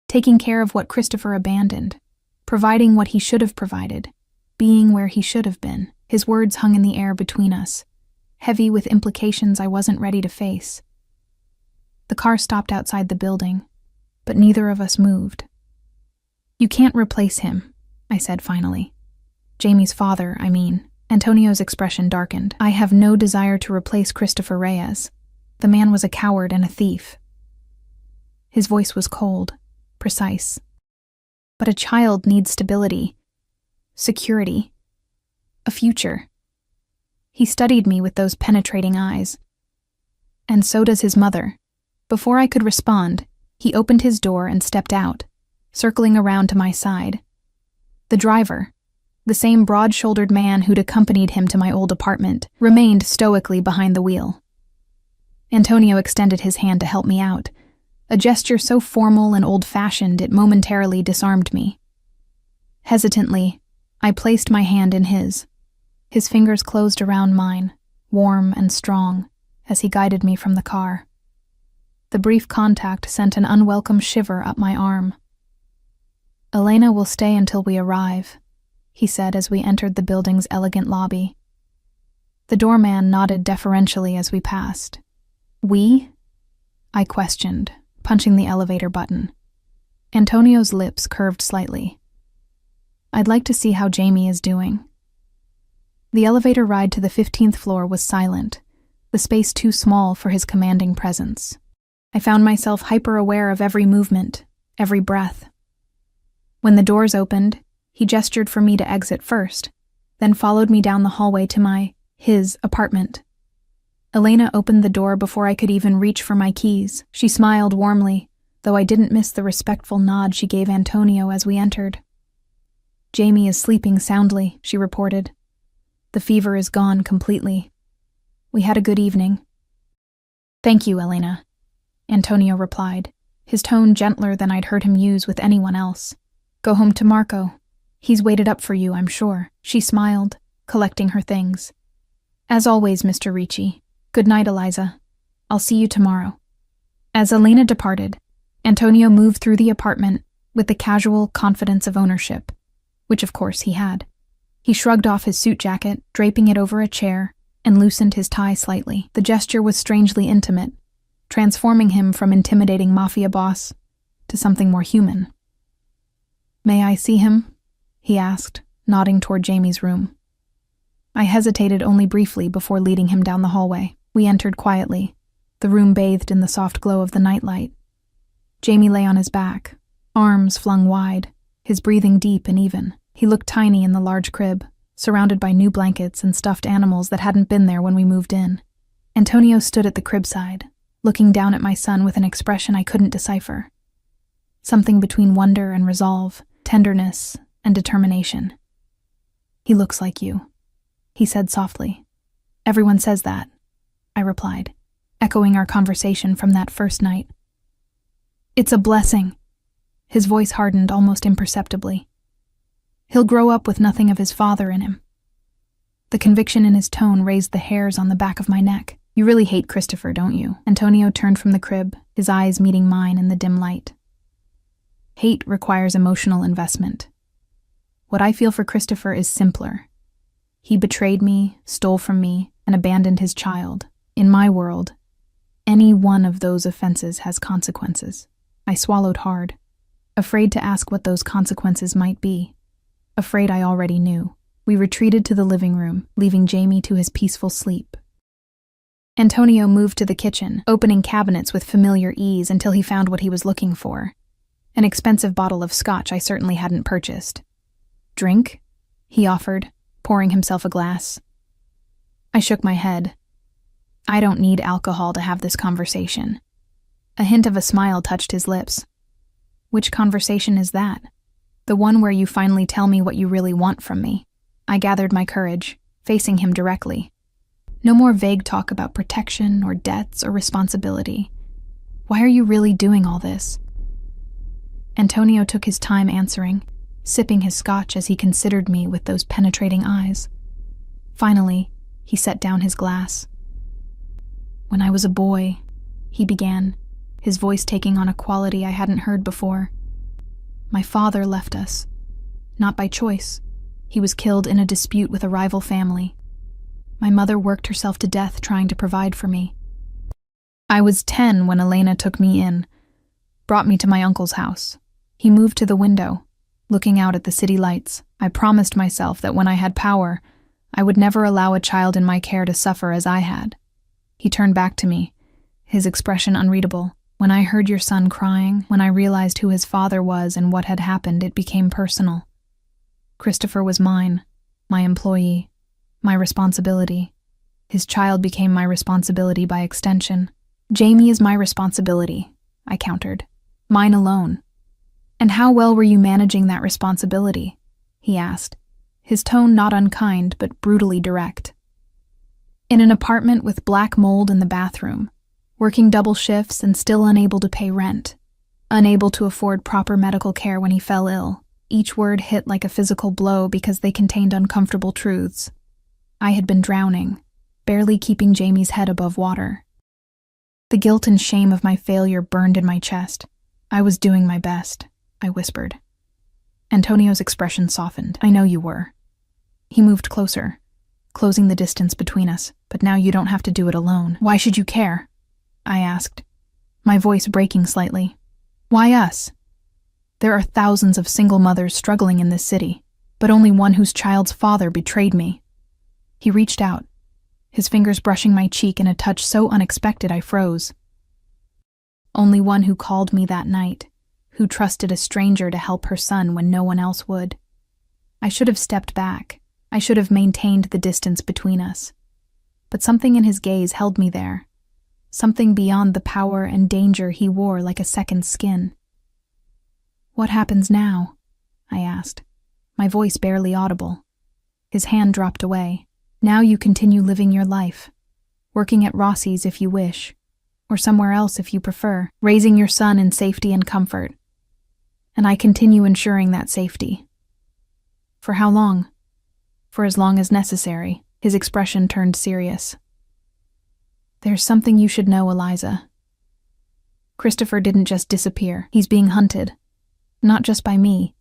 Taking care of what Christopher abandoned, providing what he should have provided, being where he should have been. His words hung in the air between us, heavy with implications I wasn't ready to face. The car stopped outside the building, but neither of us moved. You can't replace him, I said finally. Jamie's father, I mean. Antonio's expression darkened. I have no desire to replace Christopher Reyes. The man was a coward and a thief. His voice was cold, precise. But a child needs stability, security, a future. He studied me with those penetrating eyes. And so does his mother. Before I could respond, he opened his door and stepped out, circling around to my side. The driver, The same broad-shouldered man who'd accompanied him to my old apartment remained stoically behind the wheel. Antonio extended his hand to help me out, a gesture so formal and old-fashioned it momentarily disarmed me. Hesitantly, I placed my hand in his. His fingers closed around mine, warm and strong, as he guided me from the car. The brief contact sent an unwelcome shiver up my arm. "Elena will stay until we arrive," he said as we entered the building's elegant lobby. The doorman nodded deferentially as we passed. "We?" I questioned, punching the elevator button. Antonio's lips curved slightly. "I'd like to see how Jamie is doing." The elevator ride to the 15th floor was silent, the space too small for his commanding presence. I found myself hyper-aware of every movement, every breath. When the doors opened, he gestured for me to exit first, then followed me down the hallway to his apartment. Elena opened the door before I could even reach for my keys. She smiled warmly, though I didn't miss the respectful nod she gave Antonio as we entered. "Jamie is sleeping soundly," she reported. "The fever is gone completely. We had a good evening." "Thank you, Elena," Antonio replied, his tone gentler than I'd heard him use with anyone else. "Go home to Marco. He's waited up for you, I'm sure." She smiled, collecting her things. "As always, Mr. Ricci. Good night, Eliza. I'll see you tomorrow." As Elena departed, Antonio moved through the apartment with the casual confidence of ownership, which of course he had. He shrugged off his suit jacket, draping it over a chair, and loosened his tie slightly. The gesture was strangely intimate, transforming him from intimidating Mafia boss to something more human. "May I see him?" he asked, nodding toward Jamie's room. I hesitated only briefly before leading him down the hallway. We entered quietly, the room bathed in the soft glow of the nightlight. Jamie lay on his back, arms flung wide, his breathing deep and even. He looked tiny in the large crib, surrounded by new blankets and stuffed animals that hadn't been there when we moved in. Antonio stood at the cribside, looking down at my son with an expression I couldn't decipher. Something between wonder and resolve, tenderness and determination. "He looks like you," he said softly. "Everyone says that," I replied, echoing our conversation from that first night. "It's a blessing." His voice hardened almost imperceptibly. "He'll grow up with nothing of his father in him." The conviction in his tone raised the hairs on the back of my neck. "You really hate Christopher, don't you?" Antonio turned from the crib, his eyes meeting mine in the dim light. "Hate requires emotional investment. What I feel for Christopher is simpler. He betrayed me, stole from me, and abandoned his child. In my world, any one of those offenses has consequences." I swallowed hard, afraid to ask what those consequences might be. Afraid I already knew. We retreated to the living room, leaving Jamie to his peaceful sleep. Antonio moved to the kitchen, opening cabinets with familiar ease until he found what he was looking for. An expensive bottle of scotch I certainly hadn't purchased. "Drink?" he offered, pouring himself a glass. I shook my head. "I don't need alcohol to have this conversation." A hint of a smile touched his lips. "Which conversation is that?" "The one where you finally tell me what you really want from me." I gathered my courage, facing him directly. "No more vague talk about protection or debts or responsibility. Why are you really doing all this?" Antonio took his time answering, sipping his scotch as he considered me with those penetrating eyes. Finally, he set down his glass. "When I was a boy," he began, his voice taking on a quality I hadn't heard before. "My father left us. Not by choice. He was killed in a dispute with a rival family. My mother worked herself to death trying to provide for me. I was 10 when Elena took me in, brought me to my uncle's house. He moved to the window, looking out at the city lights. I promised myself that when I had power, I would never allow a child in my care to suffer as I had. He turned back to me, his expression unreadable. When I heard your son crying, when I realized who his father was and what had happened, it became personal. Christopher was mine, my employee, my responsibility. His child became my responsibility by extension. Jamie is my responsibility, I countered. Mine alone. And how well were you managing that responsibility? He asked, his tone not unkind but brutally direct. In an apartment with black mold in the bathroom, working double shifts and still unable to pay rent, unable to afford proper medical care when he fell ill, each word hit like a physical blow because they contained uncomfortable truths. I had been drowning, barely keeping Jamie's head above water. The guilt and shame of my failure burned in my chest. I was doing my best, I whispered. Antonio's expression softened. I know you were. He moved closer, closing the distance between us, but now you don't have to do it alone. Why should you care? I asked, my voice breaking slightly. Why us? There are thousands of single mothers struggling in this city, but only one whose child's father betrayed me. He reached out, his fingers brushing my cheek in a touch so unexpected I froze. Only one who called me that night, who trusted a stranger to help her son when no one else would. I should have stepped back. I should have maintained the distance between us. But something in his gaze held me there. Something beyond the power and danger he wore like a second skin. What happens now? I asked, my voice barely audible. His hand dropped away. Now you continue living your life, working at Rossi's if you wish, or somewhere else if you prefer, raising your son in safety and comfort. And I continue ensuring that safety. For how long? For as long as necessary. His expression turned serious. There's something you should know, Eliza. Christopher didn't just disappear. He's being hunted. Not just by me,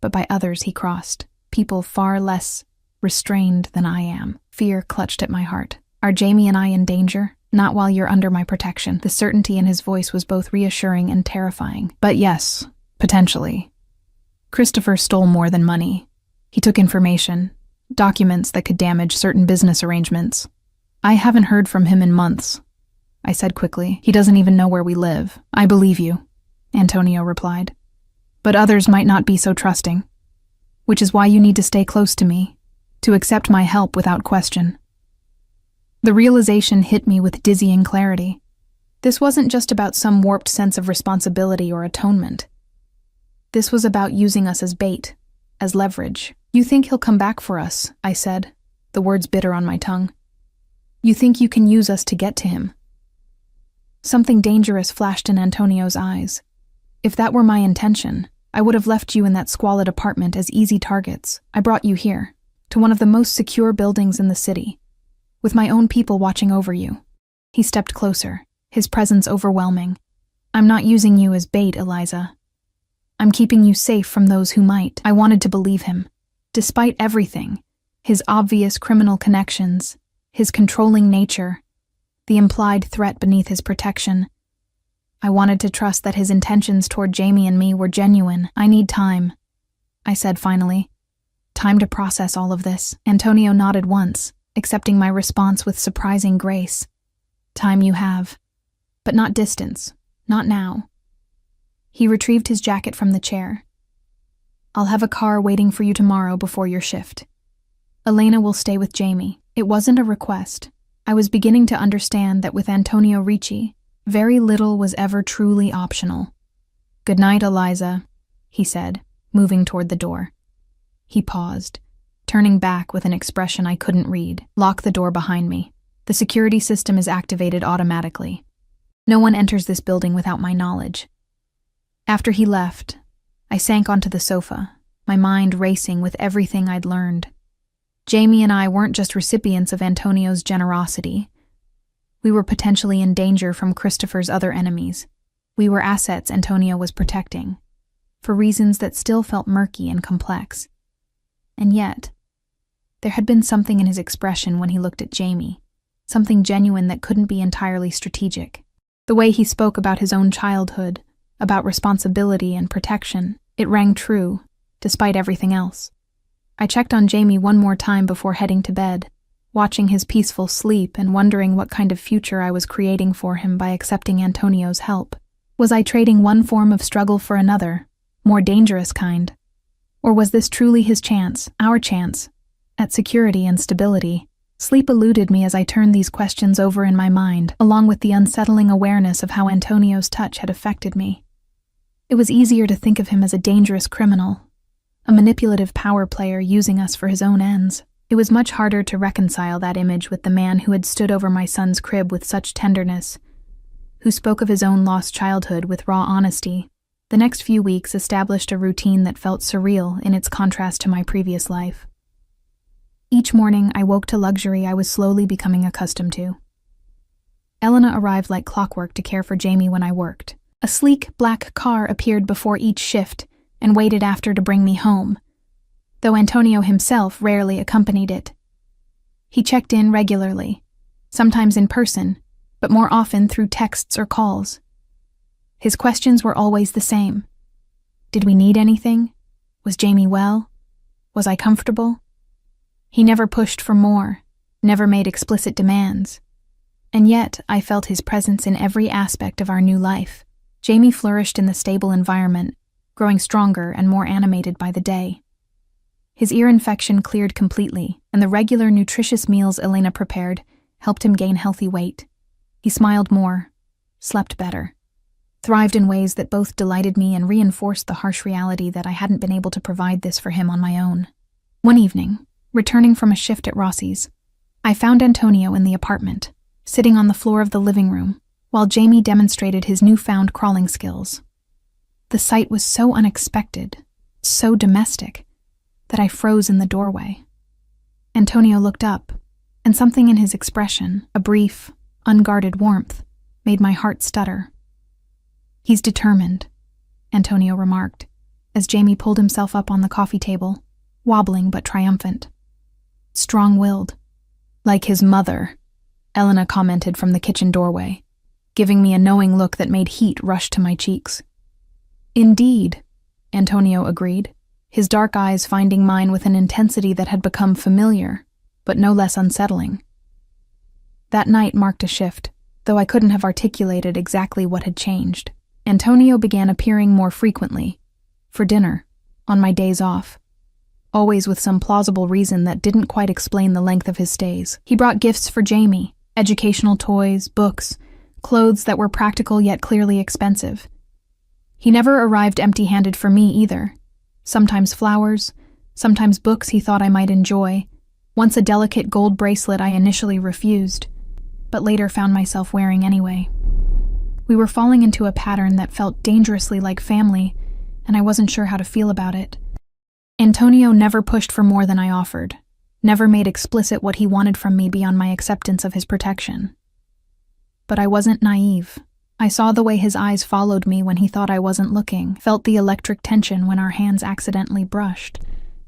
but by others he crossed. People far less restrained than I am. Fear clutched at my heart. Are Jamie and I in danger? Not while you're under my protection. The certainty in his voice was both reassuring and terrifying. But yes, potentially. Christopher stole more than money. He took information, documents that could damage certain business arrangements. I haven't heard from him in months, I said quickly. He doesn't even know where we live. I believe you, Antonio replied. But others might not be so trusting, which is why you need to stay close to me, to accept my help without question. The realization hit me with dizzying clarity. This wasn't just about some warped sense of responsibility or atonement. This was about using us as bait, as leverage. You think he'll come back for us, I said, the words bitter on my tongue. You think you can use us to get to him. Something dangerous flashed in Antonio's eyes. If that were my intention, I would have left you in that squalid apartment as easy targets. I brought you here, to one of the most secure buildings in the city, with my own people watching over you. He stepped closer, his presence overwhelming. I'm not using you as bait, Eliza. I'm keeping you safe from those who might. I wanted to believe him. Despite everything, his obvious criminal connections, his controlling nature, the implied threat beneath his protection. I wanted to trust that his intentions toward Jamie and me were genuine. I need time, I said finally. Time to process all of this. Antonio nodded once, accepting my response with surprising grace. Time you have. But not distance. Not now. He retrieved his jacket from the chair. I'll have a car waiting for you tomorrow before your shift. Elena will stay with Jamie. It wasn't a request. I was beginning to understand that with Antonio Ricci, very little was ever truly optional. Good night, Eliza, he said, moving toward the door. He paused, turning back with an expression I couldn't read. Lock the door behind me. The security system is activated automatically. No one enters this building without my knowledge. After he left, I sank onto the sofa, my mind racing with everything I'd learned. Jamie and I weren't just recipients of Antonio's generosity. We were potentially in danger from Christopher's other enemies. We were assets Antonio was protecting, for reasons that still felt murky and complex. And yet, there had been something in his expression when he looked at Jamie, something genuine that couldn't be entirely strategic. The way he spoke about his own childhood, about responsibility and protection, it rang true, despite everything else. I checked on Jamie one more time before heading to bed, watching his peaceful sleep and wondering what kind of future I was creating for him by accepting Antonio's help. Was I trading one form of struggle for another, more dangerous kind? Or was this truly his chance, our chance, at security and stability? Sleep eluded me as I turned these questions over in my mind, along with the unsettling awareness of how Antonio's touch had affected me. It was easier to think of him as a dangerous criminal, a manipulative power player using us for his own ends. It was much harder to reconcile that image with the man who had stood over my son's crib with such tenderness, who spoke of his own lost childhood with raw honesty. The next few weeks established a routine that felt surreal in its contrast to my previous life. Each morning, I woke to luxury I was slowly becoming accustomed to. Elena arrived like clockwork to care for Jamie when I worked. A sleek, black car appeared before each shift and waited after to bring me home, though Antonio himself rarely accompanied it. He checked in regularly, sometimes in person, but more often through texts or calls. His questions were always the same. Did we need anything? Was Jamie well? Was I comfortable? He never pushed for more, never made explicit demands. And yet, I felt his presence in every aspect of our new life. Jamie flourished in the stable environment, growing stronger and more animated by the day. His ear infection cleared completely, and the regular nutritious meals Elena prepared helped him gain healthy weight. He smiled more, slept better, thrived in ways that both delighted me and reinforced the harsh reality that I hadn't been able to provide this for him on my own. One evening, returning from a shift at Rossi's, I found Antonio in the apartment, sitting on the floor of the living room, while Jamie demonstrated his newfound crawling skills. The sight was so unexpected, so domestic, that I froze in the doorway. Antonio looked up, and something in his expression, a brief, unguarded warmth, made my heart stutter. "He's determined," Antonio remarked, as Jamie pulled himself up on the coffee table, wobbling but triumphant. "Strong-willed. Like his mother," Elena commented from the kitchen doorway, giving me a knowing look that made heat rush to my cheeks. "Indeed," Antonio agreed, his dark eyes finding mine with an intensity that had become familiar, but no less unsettling. That night marked a shift, though I couldn't have articulated exactly what had changed. Antonio began appearing more frequently, for dinner, on my days off, always with some plausible reason that didn't quite explain the length of his stays. He brought gifts for Jamie, educational toys, books, clothes that were practical yet clearly expensive. He never arrived empty-handed for me either. Sometimes flowers, sometimes books he thought I might enjoy, once a delicate gold bracelet I initially refused, but later found myself wearing anyway. We were falling into a pattern that felt dangerously like family, and I wasn't sure how to feel about it. Antonio never pushed for more than I offered, never made explicit what he wanted from me beyond my acceptance of his protection. But I wasn't naive. I saw the way his eyes followed me when he thought I wasn't looking, felt the electric tension when our hands accidentally brushed,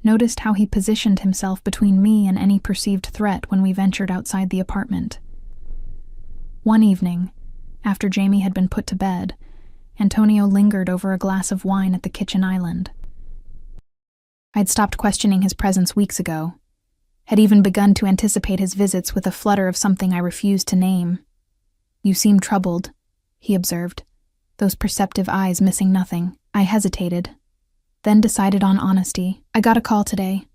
noticed how he positioned himself between me and any perceived threat when we ventured outside the apartment. One evening, after Jamie had been put to bed, Antonio lingered over a glass of wine at the kitchen island. I'd stopped questioning his presence weeks ago, had even begun to anticipate his visits with a flutter of something I refused to name. "You seem troubled," he observed, those perceptive eyes missing nothing. I hesitated, then decided on honesty. "I got a call today,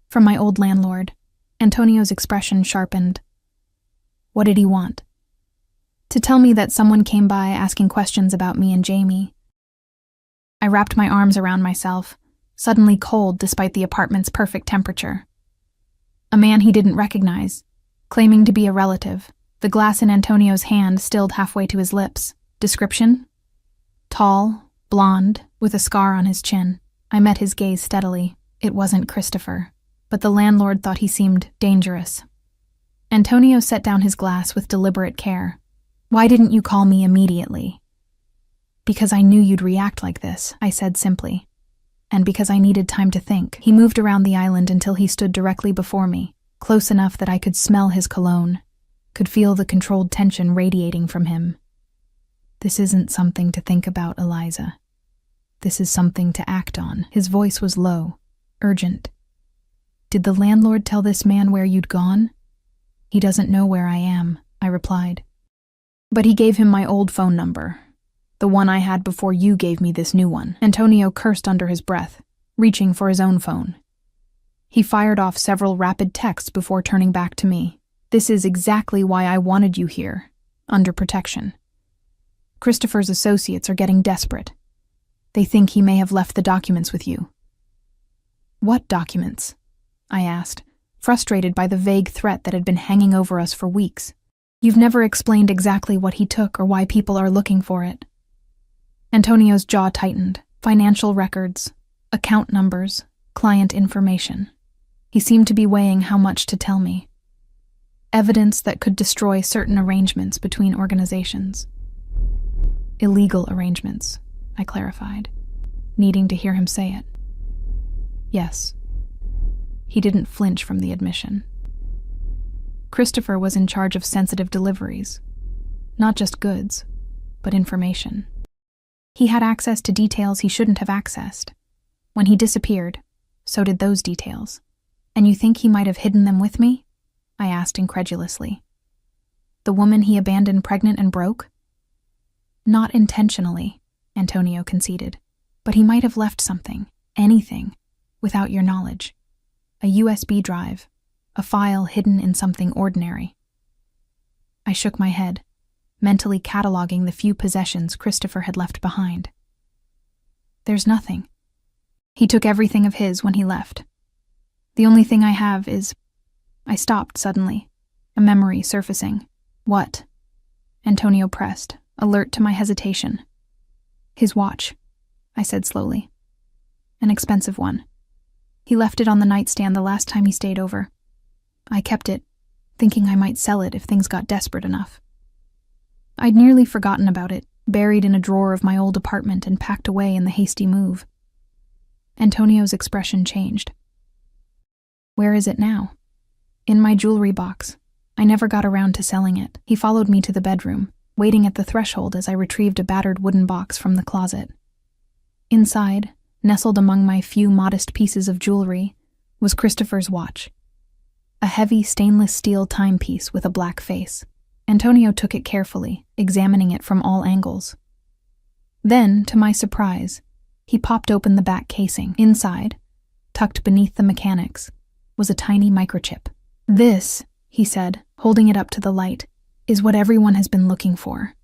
from my old landlord." Antonio's expression sharpened. "What did he want?" "To tell me that someone came by asking questions about me and Jamie." I wrapped my arms around myself, suddenly cold despite the apartment's perfect temperature. A man he didn't recognize, claiming to be a relative, the glass in Antonio's hand stilled halfway to his lips. Description? Tall, blonde, with a scar on his chin. I met his gaze steadily. It wasn't Christopher, but the landlord thought he seemed dangerous. Antonio set down his glass with deliberate care. "Why didn't you call me immediately?" "Because I knew you'd react like this," I said simply. "And because I needed time to think." He moved around the island until he stood directly before me, close enough that I could smell his cologne, could feel the controlled tension radiating from him. "This isn't something to think about, Eliza. This is something to act on." His voice was low, urgent. "Did the landlord tell this man where you'd gone?" "He doesn't know where I am," I replied. "But he gave him my old phone number, the one I had before you gave me this new one." Antonio cursed under his breath, reaching for his own phone. He fired off several rapid texts before turning back to me. "This is exactly why I wanted you here, under protection. Christopher's associates are getting desperate. They think he may have left the documents with you." What documents? I asked, frustrated by the vague threat that had been hanging over us for weeks. You've never explained exactly what he took or why people are looking for it. Antonio's jaw tightened. Financial records, account numbers, client information. He seemed to be weighing how much to tell me. Evidence that could destroy certain arrangements between organizations. Illegal arrangements, I clarified, needing to hear him say it. Yes. He didn't flinch from the admission. Christopher was in charge of sensitive deliveries. Not just goods, but information. He had access to details he shouldn't have accessed. When he disappeared, so did those details. And you think he might have hidden them with me? I asked incredulously. The woman he abandoned pregnant and broke? Not intentionally, Antonio conceded, but he might have left something, anything, without your knowledge. A USB drive, a file hidden in something ordinary. I shook my head, mentally cataloging the few possessions Christopher had left behind. There's nothing. He took everything of his when he left. The only thing I have is... I stopped suddenly, a memory surfacing. What? Antonio pressed, alert to my hesitation. His watch, I said slowly. An expensive one. He left it on the nightstand the last time he stayed over. I kept it, thinking I might sell it if things got desperate enough. I'd nearly forgotten about it, buried in a drawer of my old apartment and packed away in the hasty move. Antonio's expression changed. Where is it now? In my jewelry box. I never got around to selling it. He followed me to the bedroom, waiting at the threshold as I retrieved a battered wooden box from the closet. Inside, nestled among my few modest pieces of jewelry, was Christopher's watch. A heavy stainless steel timepiece with a black face. Antonio took it carefully, examining it from all angles. Then, to my surprise, he popped open the back casing. Inside, tucked beneath the mechanics, was a tiny microchip. This, he said, holding it up to the light, is what everyone has been looking for.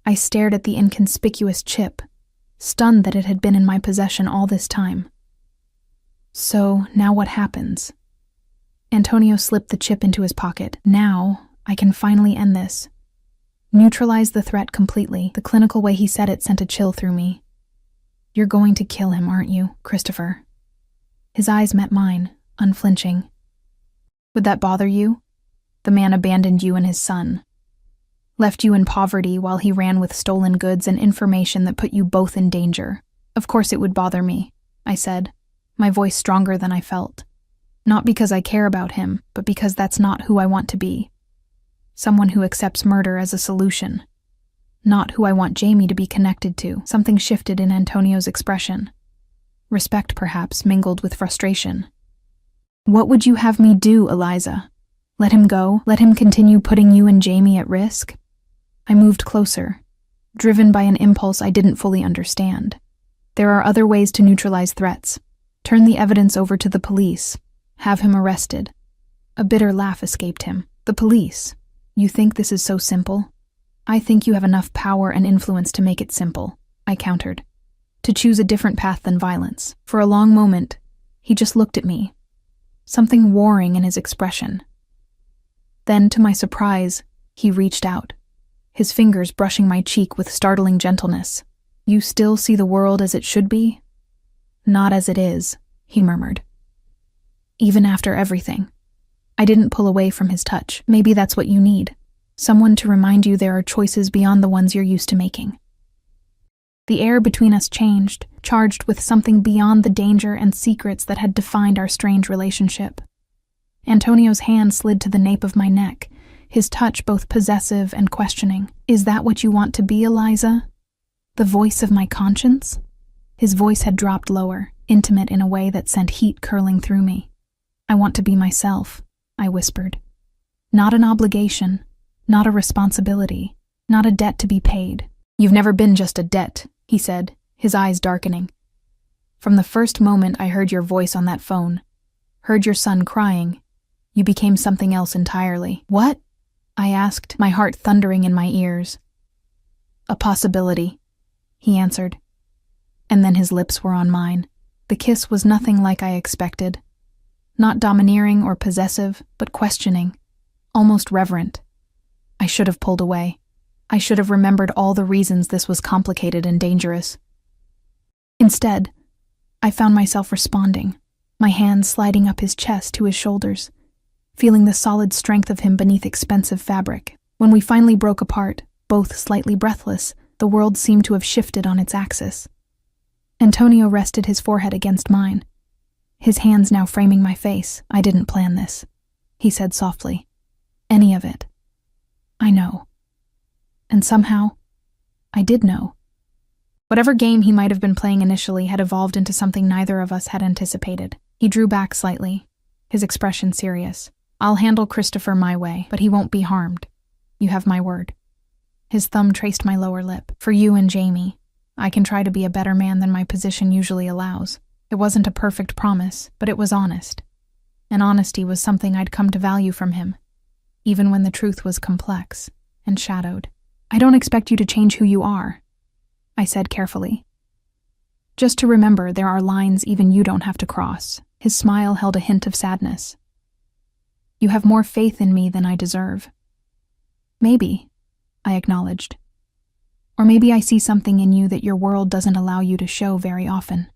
I stared at the inconspicuous chip, stunned that it had been in my possession all this time. So, now what happens? Antonio slipped the chip into his pocket. Now, I can finally end this. Neutralize the threat completely. The clinical way he said it sent a chill through me. You're going to kill him, aren't you, Christopher? His eyes met mine, unflinching. Would that bother you? The man abandoned you and his son. Left you in poverty while he ran with stolen goods and information that put you both in danger. Of course it would bother me, I said, my voice stronger than I felt. Not because I care about him, but because that's not who I want to be. Someone who accepts murder as a solution. Not who I want Jamie to be connected to. Something shifted in Antonio's expression. Respect, perhaps, mingled with frustration. What would you have me do, Eliza? Let him go? Let him continue putting you and Jamie at risk? I moved closer, driven by an impulse I didn't fully understand. There are other ways to neutralize threats. Turn the evidence over to the police. Have him arrested. A bitter laugh escaped him. The police? You think this is so simple? I think you have enough power and influence to make it simple, I countered. To choose a different path than violence. For a long moment, he just looked at me. Something warring in his expression. Then, to my surprise, he reached out, his fingers brushing my cheek with startling gentleness. You still see the world as it should be? Not as it is, he murmured. Even after everything. I didn't pull away from his touch. Maybe that's what you need. Someone to remind you there are choices beyond the ones you're used to making. The air between us changed, charged with something beyond the danger and secrets that had defined our strange relationship. Antonio's hand slid to the nape of my neck, his touch both possessive and questioning. Is that what you want to be, Eliza? The voice of my conscience? His voice had dropped lower, intimate in a way that sent heat curling through me. I want to be myself, I whispered. Not an obligation, not a responsibility, not a debt to be paid. You've never been just a debt, he said, his eyes darkening. From the first moment I heard your voice on that phone, heard your son crying, you became something else entirely. What? I asked, my heart thundering in my ears. A possibility, he answered. And then his lips were on mine. The kiss was nothing like I expected. Not domineering or possessive, but questioning, almost reverent. I should have pulled away. I should have remembered all the reasons this was complicated and dangerous. Instead, I found myself responding, my hands sliding up his chest to his shoulders, feeling the solid strength of him beneath expensive fabric. When we finally broke apart, both slightly breathless, the world seemed to have shifted on its axis. Antonio rested his forehead against mine, his hands now framing my face. "I didn't plan this," he said softly. "Any of it. I know." And somehow, I did know. Whatever game he might have been playing initially had evolved into something neither of us had anticipated. He drew back slightly, his expression serious. "I'll handle Christopher my way, but he won't be harmed. You have my word." His thumb traced my lower lip. "For you and Jamie, I can try to be a better man than my position usually allows." It wasn't a perfect promise, but it was honest. And honesty was something I'd come to value from him, even when the truth was complex and shadowed. "I don't expect you to change who you are," I said carefully. "Just to remember there are lines even you don't have to cross." His smile held a hint of sadness. "You have more faith in me than I deserve." "Maybe," I acknowledged. "Or maybe I see something in you that your world doesn't allow you to show very often."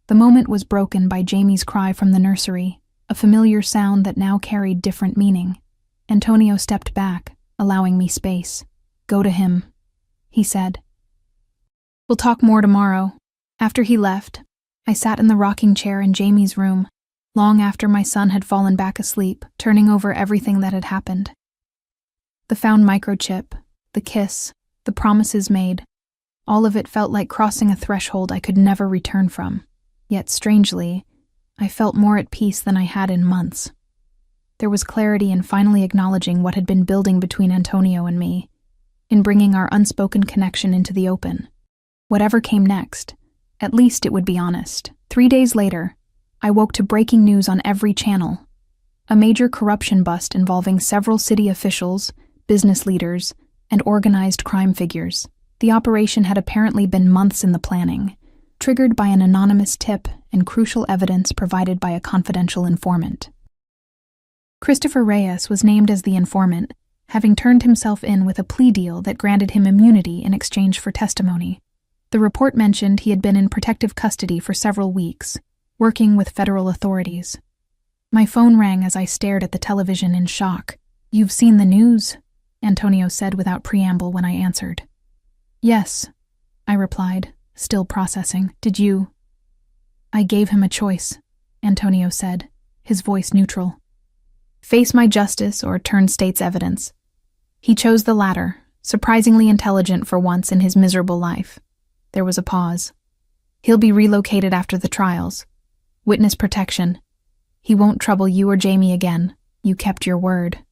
The moment was broken by Jamie's cry from the nursery, a familiar sound that now carried different meaning. Antonio stepped back, allowing me space. "Go to him," he said. "We'll talk more tomorrow." After he left, I sat in the rocking chair in Jamie's room, long after my son had fallen back asleep, turning over everything that had happened. The found microchip, the kiss, the promises made, all of it felt like crossing a threshold I could never return from. Yet, strangely, I felt more at peace than I had in months. There was clarity in finally acknowledging what had been building between Antonio and me, in bringing our unspoken connection into the open. Whatever came next, at least it would be honest. 3 days later, I woke to breaking news on every channel. A major corruption bust involving several city officials, business leaders, and organized crime figures. The operation had apparently been months in the planning, triggered by an anonymous tip and crucial evidence provided by a confidential informant. Christopher Reyes was named as the informant, having turned himself in with a plea deal that granted him immunity in exchange for testimony. The report mentioned he had been in protective custody for several weeks, working with federal authorities. My phone rang as I stared at the television in shock. "You've seen the news?" Antonio said without preamble when I answered. "Yes," I replied, still processing. "Did you?" "I gave him a choice," Antonio said, his voice neutral. "Face my justice or turn state's evidence." He chose the latter, surprisingly intelligent for once in his miserable life. There was a pause. "He'll be relocated after the trials. Witness protection. He won't trouble you or Jamie again. You kept your word,"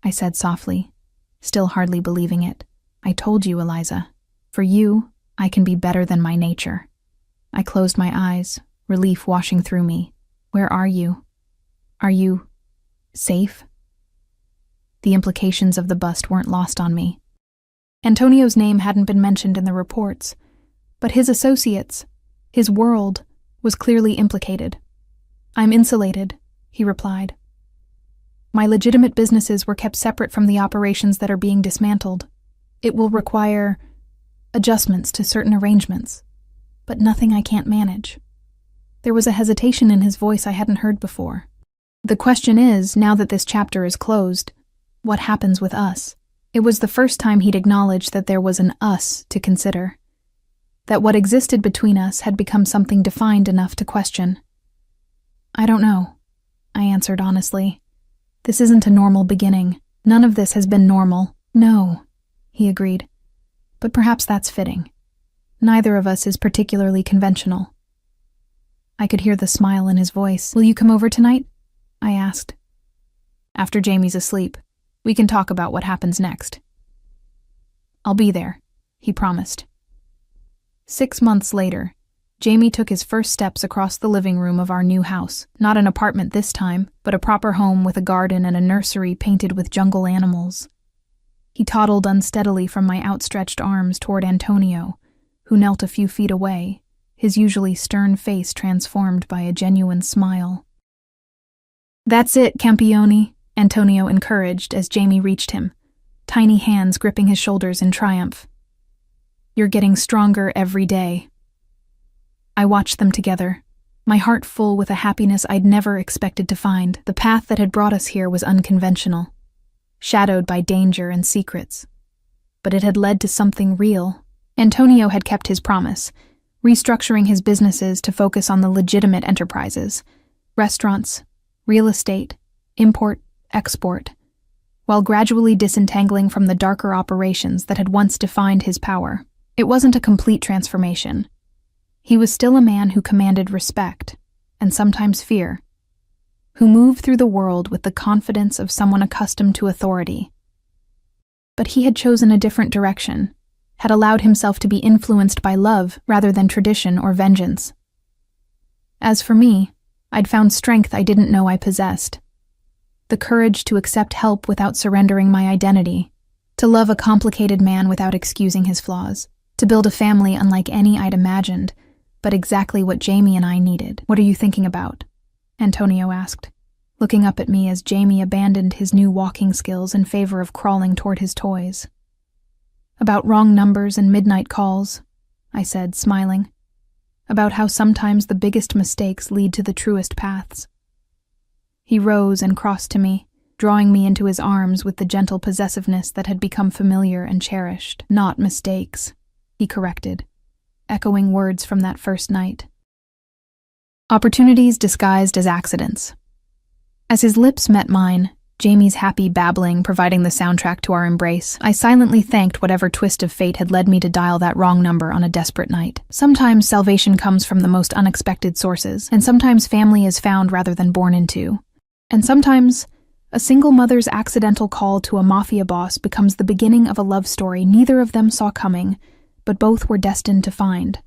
I said softly, still hardly believing it. "I told you, Eliza. For you, I can be better than my nature." I closed my eyes, relief washing through me. "Where are you? Are you safe?" The implications of the bust weren't lost on me. Antonio's name hadn't been mentioned in the reports, but his associates, his world, was clearly implicated. "I'm insulated," he replied. "My legitimate businesses were kept separate from the operations that are being dismantled. It will require adjustments to certain arrangements, but nothing I can't manage." There was a hesitation in his voice I hadn't heard before. "The question is, now that this chapter is closed, what happens with us?" It was the first time he'd acknowledged that there was an us to consider, that what existed between us had become something defined enough to question. "I don't know," I answered honestly. "This isn't a normal beginning. None of this has been normal." "No," he agreed. "But perhaps that's fitting. Neither of us is particularly conventional." I could hear the smile in his voice. "Will you come over tonight?" I asked. "After Jamie's asleep, we can talk about what happens next." "I'll be there," he promised. 6 months later, Jamie took his first steps across the living room of our new house. Not an apartment this time, but a proper home with a garden and a nursery painted with jungle animals. He toddled unsteadily from my outstretched arms toward Antonio, who knelt a few feet away, his usually stern face transformed by a genuine smile. "That's it, Campione," Antonio encouraged as Jamie reached him, tiny hands gripping his shoulders in triumph. "You're getting stronger every day." I watched them together, my heart full with a happiness I'd never expected to find. The path that had brought us here was unconventional, shadowed by danger and secrets. But it had led to something real. Antonio had kept his promise, restructuring his businesses to focus on the legitimate enterprises: restaurants, real estate, import, export, while gradually disentangling from the darker operations that had once defined his power. It wasn't a complete transformation. He was still a man who commanded respect, and sometimes fear, who moved through the world with the confidence of someone accustomed to authority. But he had chosen a different direction, had allowed himself to be influenced by love rather than tradition or vengeance. As for me, I'd found strength I didn't know I possessed. The courage to accept help without surrendering my identity, to love a complicated man without excusing his flaws, to build a family unlike any I'd imagined, but exactly what Jamie and I needed. "What are you thinking about?" Antonio asked, looking up at me as Jamie abandoned his new walking skills in favor of crawling toward his toys. "About wrong numbers and midnight calls," I said, smiling. "About how sometimes the biggest mistakes lead to the truest paths." He rose and crossed to me, drawing me into his arms with the gentle possessiveness that had become familiar and cherished. "Not mistakes," he corrected, echoing words from that first night. "Opportunities disguised as accidents." As his lips met mine, Jamie's happy babbling providing the soundtrack to our embrace, I silently thanked whatever twist of fate had led me to dial that wrong number on a desperate night. Sometimes salvation comes from the most unexpected sources, and sometimes family is found rather than born into. And sometimes a single mother's accidental call to a Mafia boss becomes the beginning of a love story neither of them saw coming, but both were destined to find.